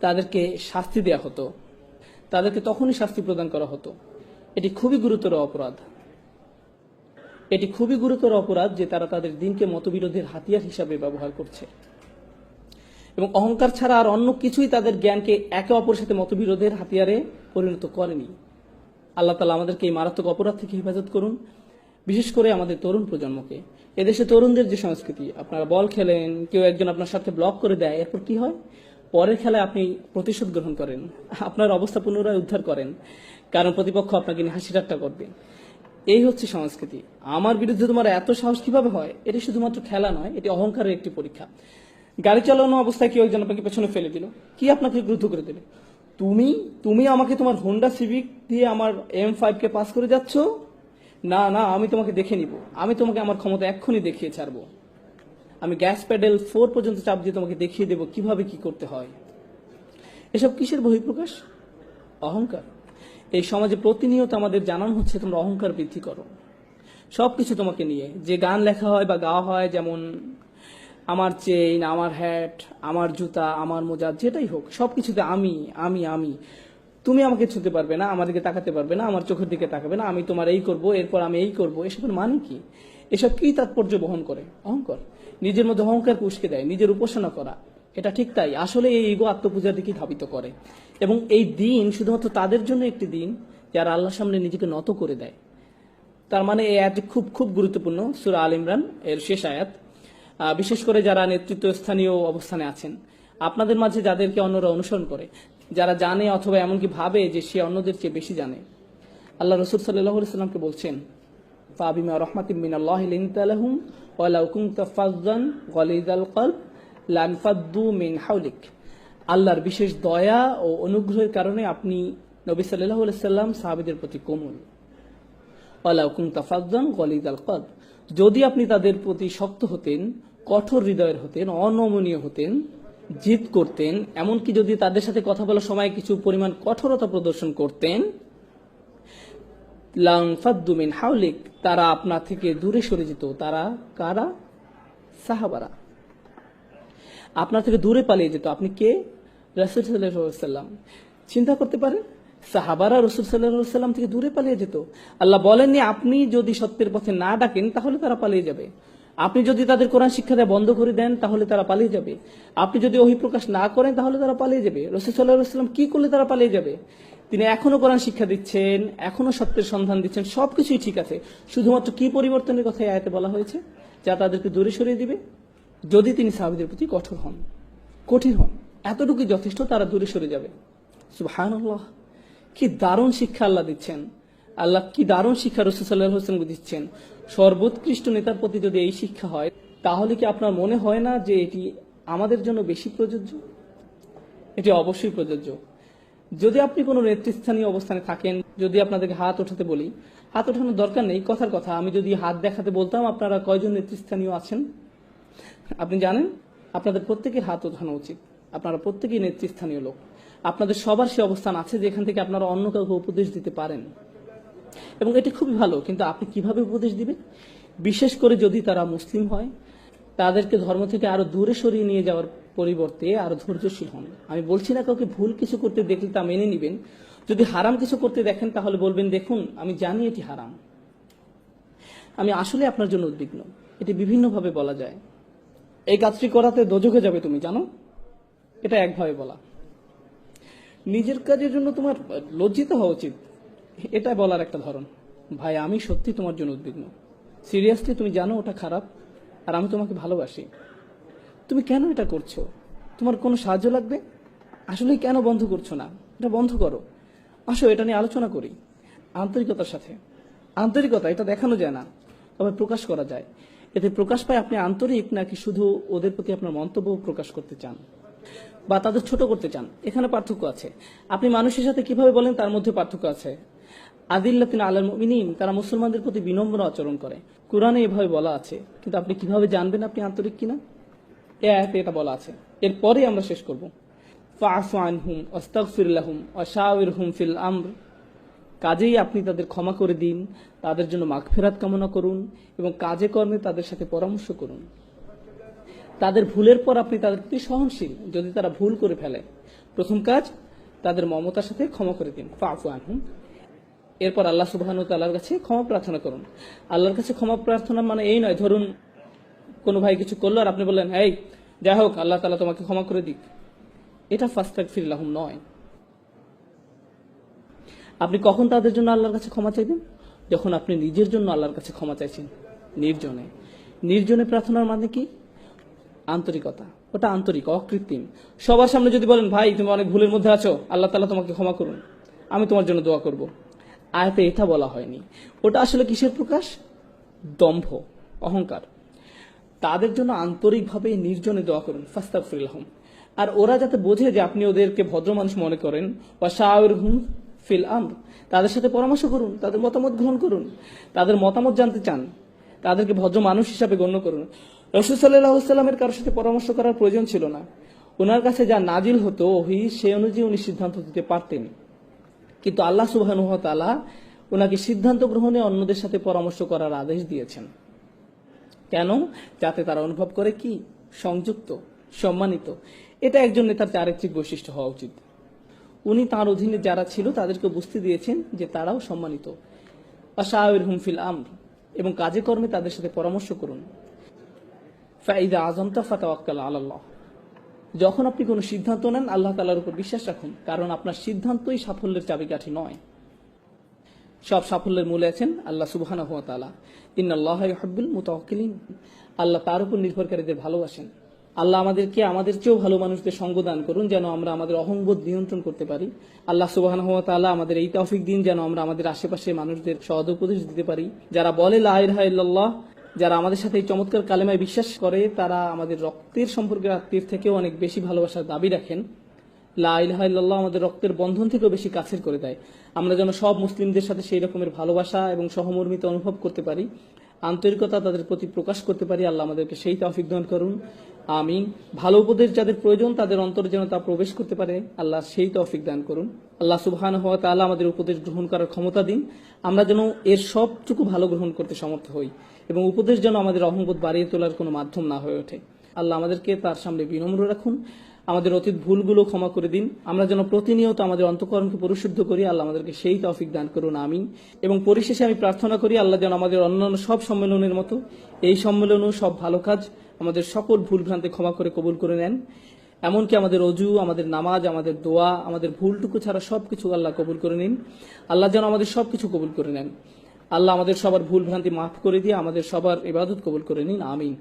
তাদেরকে শাস্তি দেয়া হতো, তাদেরকে তখনই শাস্তি প্রদান করা হতো। এটি খুবই গুরুতর অপরাধ। এটি খুবই গুরুতর অপরাধ যে তারা তাদের দিনকে মতবিরোধের হাতিয়ার হিসাবে ব্যবহার করছে এবং অহংকার ছাড়া আর অন্য কিছুই তাদের জ্ঞানকে একে অপরের সাথে মতবিরোধের হাতিয়ারে পরিণত করেনি। আল্লাহ তাআলা আমাদেরকে এই মারাত্মক অপরাধ থেকে হেফাজত করুন, বিশেষ করে আমাদের তরুণ প্রজন্মকে। এদেশে তরুণদের যে সংস্কৃতি, আপনারা বল খেলেন, কেউ একজন আপনার সাথে ব্লক করে দেয়, এরপর কি হয়? পরের খেলায় আপনি প্রতিশোধ গ্রহণ করেন, আপনার অবস্থা পুনরায় উদ্ধার করেন, কারণ প্রতিপক্ষ আপনাকে নিয়ে হাসি ঠাট্টা করবে। এই হচ্ছে সংস্কৃতি। আমার বিরুদ্ধে তোমার এত সাহস কিভাবে হয়? এটি শুধুমাত্র খেলা নয়, এটি অহংকারের একটি পরীক্ষা। গাড়ি চালানো অবস্থায় কেউ একজন আপনাকে পেছনে ফেলে দিল, কি আপনাকে ক্রুদ্ধ করে দেবে? তুমি আমাকে তোমার হোন্ডা সিভিক দিয়ে আমার M5 কে পাস করে যাচ্ছ? না না, আমি তোমাকে দেখে নিব, আমি তোমাকে আমার ক্ষমতা এক্ষুনি দেখিয়ে ছাড়বো, আমি গ্যাস প্যাডেল 4 পর্যন্ত চাপ দিয়ে তোমাকে দেখিয়ে দেব কিভাবে কি করতে হয়। এসব কিসের বহিঃপ্রকাশ? অহংকার। এই সমাজে প্রতিনিয়ত আমাদের জানানো হচ্ছে তোমরা অহংকার বৃদ্ধি করো। সবকিছু তোমাকে নিয়ে, যে গান লেখা হয় বা গাওয়া হয়, যেমন আমার চেইন, আমার হ্যাট, আমার জুতা, আমার মোজা, যেটাই হোক, সবকিছুতে আমি আমি আমি। তুমি আমাকে ছুঁতে পারবে না, আমার দিকে তাকাতে পারবে না, আমার চোখের দিকে তাকাবে না, আমি তোমার এই করব, এরপর আমি এই করব। এসবের মানে কি? এসব কি তাৎপর্য বহন করে? অহংকার। নিজের মধ্যে অহংকারকে উস্কে দেয়, নিজের উপাসনা করা। এটা ঠিক তাই, আসলে এই ইগো আত্মপূজার দিকে ধাবিত করে। এবং এই দিন শুধুমাত্র তাদের জন্য একটি দিন যারা আল্লাহর সামনে নিজেকে নত করে দেয়। তার মানে এই আয়াতটি খুব খুব গুরুত্বপূর্ণ। সূরা আল ইমরান এর শেষ আয়াত। বিশেষ করে যারা নেতৃত্বস্থানীয় অবস্থানে আছেন, আপনাদের মাঝে যাদেরকে অন্যরা অনুসরণ করে, যারা জানে অথবা এমনকি ভাবে যে সে অন্যদের চেয়ে বেশি জানে, আল্লাহ রাসূল সাল্লাল্লাহু আলাইহি ওয়াসাল্লামকে বলছেন, ফাবিমা রাহমাতিম মিনাল্লাহি লিনতা লাহুম ওয়া লাউ কুনতা ফাযযান গালিযাল কলব লানফাদ্দু মিন হাওলিক। আল্লাহর বিশেষ দয়া ও অনুগ্রহের কারণে আপনি নবী সাল্লাল্লাহু আলাইহি ওয়াসাল্লাম সাহাবীদের প্রতি কোমল। ওয়ালাউ কুনতা ফাযযান গালিযাল কলব, যদি আপনি তাদের প্রতি শক্ত হতেন, কঠোর হৃদয়ের হতেন, অনমনীয় হতেন, জিদ করতেন, এমনকি যদি তাদের সাথে কথা বলার সময় কিছু পরিমাণ কঠোরতা প্রদর্শন করতেন, লানফাদ্দু মিন হাওলিক, তারা আপনার থেকে দূরে সরে যেত। তারা কারা? সাহাবারা আপনার থেকে দূরে পালিয়ে যেত। আপনি কে? রাসূল সাল্লাল্লাহু আলাইহি ওয়াসাল্লাম। চিন্তা করতে পারেন, সাহাবারা রাসূল সাল্লাল্লাহু আলাইহি ওয়াসাল্লাম থেকে দূরে পালিয়ে যেত। আল্লাহ বলেননি আপনি যদি সত্যের পথে না ডাকেন তাহলে তারা পালিয়ে যাবে, আপনি যদি তাদের কোরআন শিক্ষা দেওয়া বন্ধ করে দেন তাহলে তারা পালিয়ে যাবে, আপনি যদি ওহী প্রকাশ না করেন তাহলে তারা পালিয়ে যাবে। রাসূল সাল্লাল্লাহু আলাইহি ওয়াসাল্লাম কি করলে তারা পালিয়ে যাবে? তিনি এখনো কোরআন শিক্ষা দিচ্ছেন, এখনো সত্যের সন্ধান দিচ্ছেন, সবকিছুই ঠিক আছে। শুধুমাত্র কি পরিবর্তনের কথা এই আয়াতে বলা হয়েছে? যা তাদেরকে দূরে সরিয়ে দিবে, যদি তিনি সাহাবীদের প্রতি কঠোর হন, কঠিন হন, এতটুকুই যথেষ্ট, তারা দূরে সরে যাবে। সুবহানাল্লাহ, কি দারুণ শিক্ষা আল্লাহ দিচ্ছেন। আল্লাহ কি দারুণ শিক্ষা রাসূল সাল্লাল্লাহু আলাইহি ওয়াসাল্লামকে দিচ্ছেন। সর্বোৎকৃষ্ট নেতার প্রতি যদি এই শিক্ষা হয়, তাহলে কি আপনার মনে হয় না যে এটি আমাদের জন্য বেশি প্রযোজ্য? এটি অবশ্যই প্রযোজ্য। যদি আপনি কোনো নেতৃস্থানীয় অবস্থানে থাকেন, যদি আপনাদেরকে হাত ওঠাতে বলি, হাত ওঠানোর দরকার নেই, কথার কথা আমি যদি হাত দেখাতে বলতাম আপনারা কয়জন নেতৃস্থানীয় আছেন আপনি জানেন? আপনাদের প্রত্যেকের হাত ওঠানো উচিত। আপনারা প্রত্যেকেই নেতৃস্থানীয় লোক, আপনাদের সবার সে অবস্থান আছে যেখান থেকে আপনারা অন্য কাউকে উপদেশ দিতে পারেন, এবং এটি খুবই ভালো। কিন্তু আপনি কিভাবে উপদেশ দিবেন? বিশেষ করে যদি তারা মুসলিম হয়, তাদেরকে ধর্ম থেকে আরো দূরে সরিয়ে নিয়ে যাওয়ার পরিবর্তে আরো ধৈর্যশীল হন। আমি বলছি না কাউকে ভুল কিছু করতে দেখলে তা মেনে নিবেন, যদি হারাম কিছু করতে দেখেন তাহলে বলবেন দেখুন আমি জানি এটি হারাম, আমি আসলে আপনার জন্য উদ্বিগ্ন। এটি বিভিন্নভাবে বলা যায়। এই কাজটি করাতে দোজখে যাবে তুমি জানো, এটা একভাবে বলা। নিজের কাজের জন্য তোমার লজ্জিত হওয়া উচিত, এটা বলার একটা ধরন। ভাই আমি সত্যি তোমার জন্য উদ্বিগ্ন, সিরিয়াসলি তুমি জানো ওটা খারাপ, আর আমি তোমাকে ভালোবাসি, তুমি কেন এটা করছো? তোমার কোনো সাহায্য লাগবে? আসলে কেন বন্ধ করছো না? এটা বন্ধ করো, আসো এটা নিয়ে আলোচনা করি আন্তরিকতার সাথে। আন্তরিকতা এটা দেখানো যায় না, তবে প্রকাশ করা যায়। এতে প্রকাশ পায় আপনি আন্তরিক নাকি শুধু ওদের প্রতি আপনার মন্তব্য প্রকাশ করতে চান বা তাদের ছোট করতে চান। এখানে পার্থক্য আছে। আপনি মানুষের সাথে কিভাবে বলেন তার মধ্যে পার্থক্য আছে। আদিল্লাতিন আলাল মুমিনিন, তারা মুসলমানদের প্রতি বিনম্র আচরণ করে, কোরআনে এভাবে বলা আছে। কিন্তু আপনি কিভাবে জানবেন আপনি আন্তরিক কিনা? এই আয়াতে এটা বলা আছে। এরপরে আমরা শেষ করব। ফাআফু আনহুম ওয়াস্তাগফির লাহুম ওয়াশাওিরহুম ফিল আমর, কাজেই আপনি তাদের ক্ষমা করে দিন, তাদের জন্য মাগফিরাত কামনা করুন এবং কাজে কর্মে তাদের সাথে পরামর্শ করুন। তাদের ভুলের পর আপনি তাদের প্রতি সহনশীল, যদি তারা ভুল করে ফেলে। প্রথম কাজ, তাদের মমতার সাথে ক্ষমা করে দিন, ফাআফু আনহুম। এরপর আল্লাহ সুবহানাহু ওয়া তাআলার কাছে ক্ষমা প্রার্থনা করুন। আল্লাহর কাছে ক্ষমা প্রার্থনা মানে এই নয়, ধরুন কোনো ভাই কিছু করলো আর আপনি বললেন এই যাই হোক আল্লাহ তাআলা তোমাকে ক্ষমা করে দিক, এটা ফাস্তাগফির লাহুম নয়। আপনি কখন তাদের জন্য আল্লাহর কাছে ক্ষমা চাইবেন? যখন আপনি নিজের জন্য আল্লাহর কাছে ক্ষমা চাইছেন, নির্জনে। নির্জনে প্রার্থনার মানে কি? আন্তরিকতা, ওটা আন্তরিক, অকৃত্রিম। সবার সামনে যদি বলেন ভাই তুমি অনেক ভুলের মধ্যে আছো, আল্লাহ তাআলা তোমাকে ক্ষমা করুন, আমি তোমার জন্য দোয়া করব, আয়াতে এটা বলা হয়নি। ওটা আসলে কিসের প্রকাশ? দম্ভ, অহংকার। তাদের জন্য আন্তরিকভাবে নির্জনে দোয়া করুন, ফাস্তাগফির লাহুম। আর ওরা যাতে বোঝে যে আপনি ওদেরকে ভদ্র মানুষ মনে করেন, ওয়াশাওিরহুম ফিল আমর, তাদের সাথে পরামর্শ করুন, তাদের মতামত গ্রহণ করুন, তাদের মতামত জানতে চান, তাদেরকে ভদ্র মানুষ হিসাবে গণ্য করুন। রাসূল সাল্লাল্লাহু আলাইহি ওয়াসাল্লামের কারোর সাথে পরামর্শ করার প্রয়োজন ছিল না। ওনার কাছে যা নাজিল হতো ওহী, সেই অনুযায়ী উনি সিদ্ধান্ত দিতে পারতেন। কিন্তু আল্লাহ সুবহানাহু ওয়া তাআলা ওনাকে সিদ্ধান্ত গ্রহণে অন্যদের সাথে পরামর্শ করার আদেশ দিয়েছেন। কেন? যাতে তারা অনুভব করে কি সংযুক্ত, সম্মানিত। এটা একজন নেতার চারিত্রিক বৈশিষ্ট্য হওয়া উচিত। উনি তার অধীনে যারা ছিল তাদেরকে বুঝতে দিয়েছেন যে তারাও সম্মানিত। ওয়াশাওিরহুম ফিল আমর, এবং কাজে কর্মে তাদের সাথে পরামর্শ করুন। ফাইদা আযমতা ফাতাওয়াক্কাল আলাল্লাহ, যখন আপনি কোনো সিদ্ধান্ত নেন আল্লাহ তাআলার উপর বিশ্বাস রাখুন, কারণ আপনার সিদ্ধান্তই সাফল্যের চাবিকাঠি নয়। সব সাফল্যের মূলে আছেন আল্লাহ সুবহানাহু ওয়া তাআলা। ইন্নাল্লাহা ইউহিব্বুল মুতাওয়াক্কিলিন, আল্লাহ তার উপর নির্ভরকারীদের ভালোবাসেন। আল্লাহ আমাদেরকে আমাদের চেয়েও ভালো মানুষদের সঙ্গ দান করুন, যেন আমরা আমাদের অহংবোধ নিয়ন্ত্রণ করতে পারি। আল্লাহ সুবহানাহু ওয়া তাআলা আমাদের এই তৌফিক দিন যেন আমরা আমাদের আশেপাশে মানুষদের সদুপদেশ দিতে পারি। যারা বলে লা ইলাহা ইল্লাল্লাহ, যারা আমাদের সাথে এই চমৎকার কালেমায় বিশ্বাস করে, তারা আমাদের রক্তের সম্পর্কের আত্মীয়ের থেকেও অনেক বেশি ভালোবাসার দাবি রাখেন। লা ইলাহা ইল্লাল্লাহ আমাদের রক্তের বন্ধন থেকেও বেশি কাছের করে দেয়। আমরা যেন সব মুসলিমদের সাথে সেই রকমের ভালোবাসা এবং সহমর্মিতা অনুভব করতে পারি, আন্তরিকতা তাদের প্রতি প্রকাশ করতে পারি। আল্লাহ আমাদেরকে সেই তৌফিক দান করুন, আমিন। ভালো উপদেশ যাদের প্রয়োজন তাদের অন্তরে যেন তা প্রবেশ করতে পারে, আল্লাহ সেই তৌফিক দান করুন। আল্লাহ সুবহানাহু ওয়া তাআলা আমাদের উপদেশ গ্রহণ করার ক্ষমতা দিন, আমরা যেন এর সবটুকু ভালো গ্রহণ করতে সমর্থ হই এবং উপদেশ যেন আমাদের অহংবোধ বাড়িয়ে তোলার কোনো মাধ্যম না হয়ে ওঠে। আল্লাহ আমাদেরকে তার সামনে বিনম্র রাখুন, আমাদের অতীত ভুলগুলো ক্ষমা করে দিন, আমরা যেন প্রতিনিয়ত আমাদের অন্তঃকরণকে পরিশুদ্ধ করি। আল্লাহ আমাদেরকে সেই তৌফিক দান করুন, আমিন। এবং পরিশেষে আমি প্রার্থনা করি আল্লাহ যেন আমাদের অন্যান্য সব সম্মেলনের মতো এই সম্মেলনও সব ভালো কাজ, আমাদের সকল ভুল ভ্রান্তি ক্ষমা করে কবুল করে নেন। এমনকি আমাদের অজু, আমাদের নামাজ, আমাদের দোয়া, আমাদের ভুলটুকু ছাড়া সবকিছু আল্লাহ কবুল করে নিন। আল্লাহ যেন আমাদের সবকিছু কবুল করে নেন। আল্লাহ আমাদের সবার ভুল ভ্রান্তি মাফ করে দিয়ে আমাদের সবার ইবাদত কবুল করে নিন, আমিন।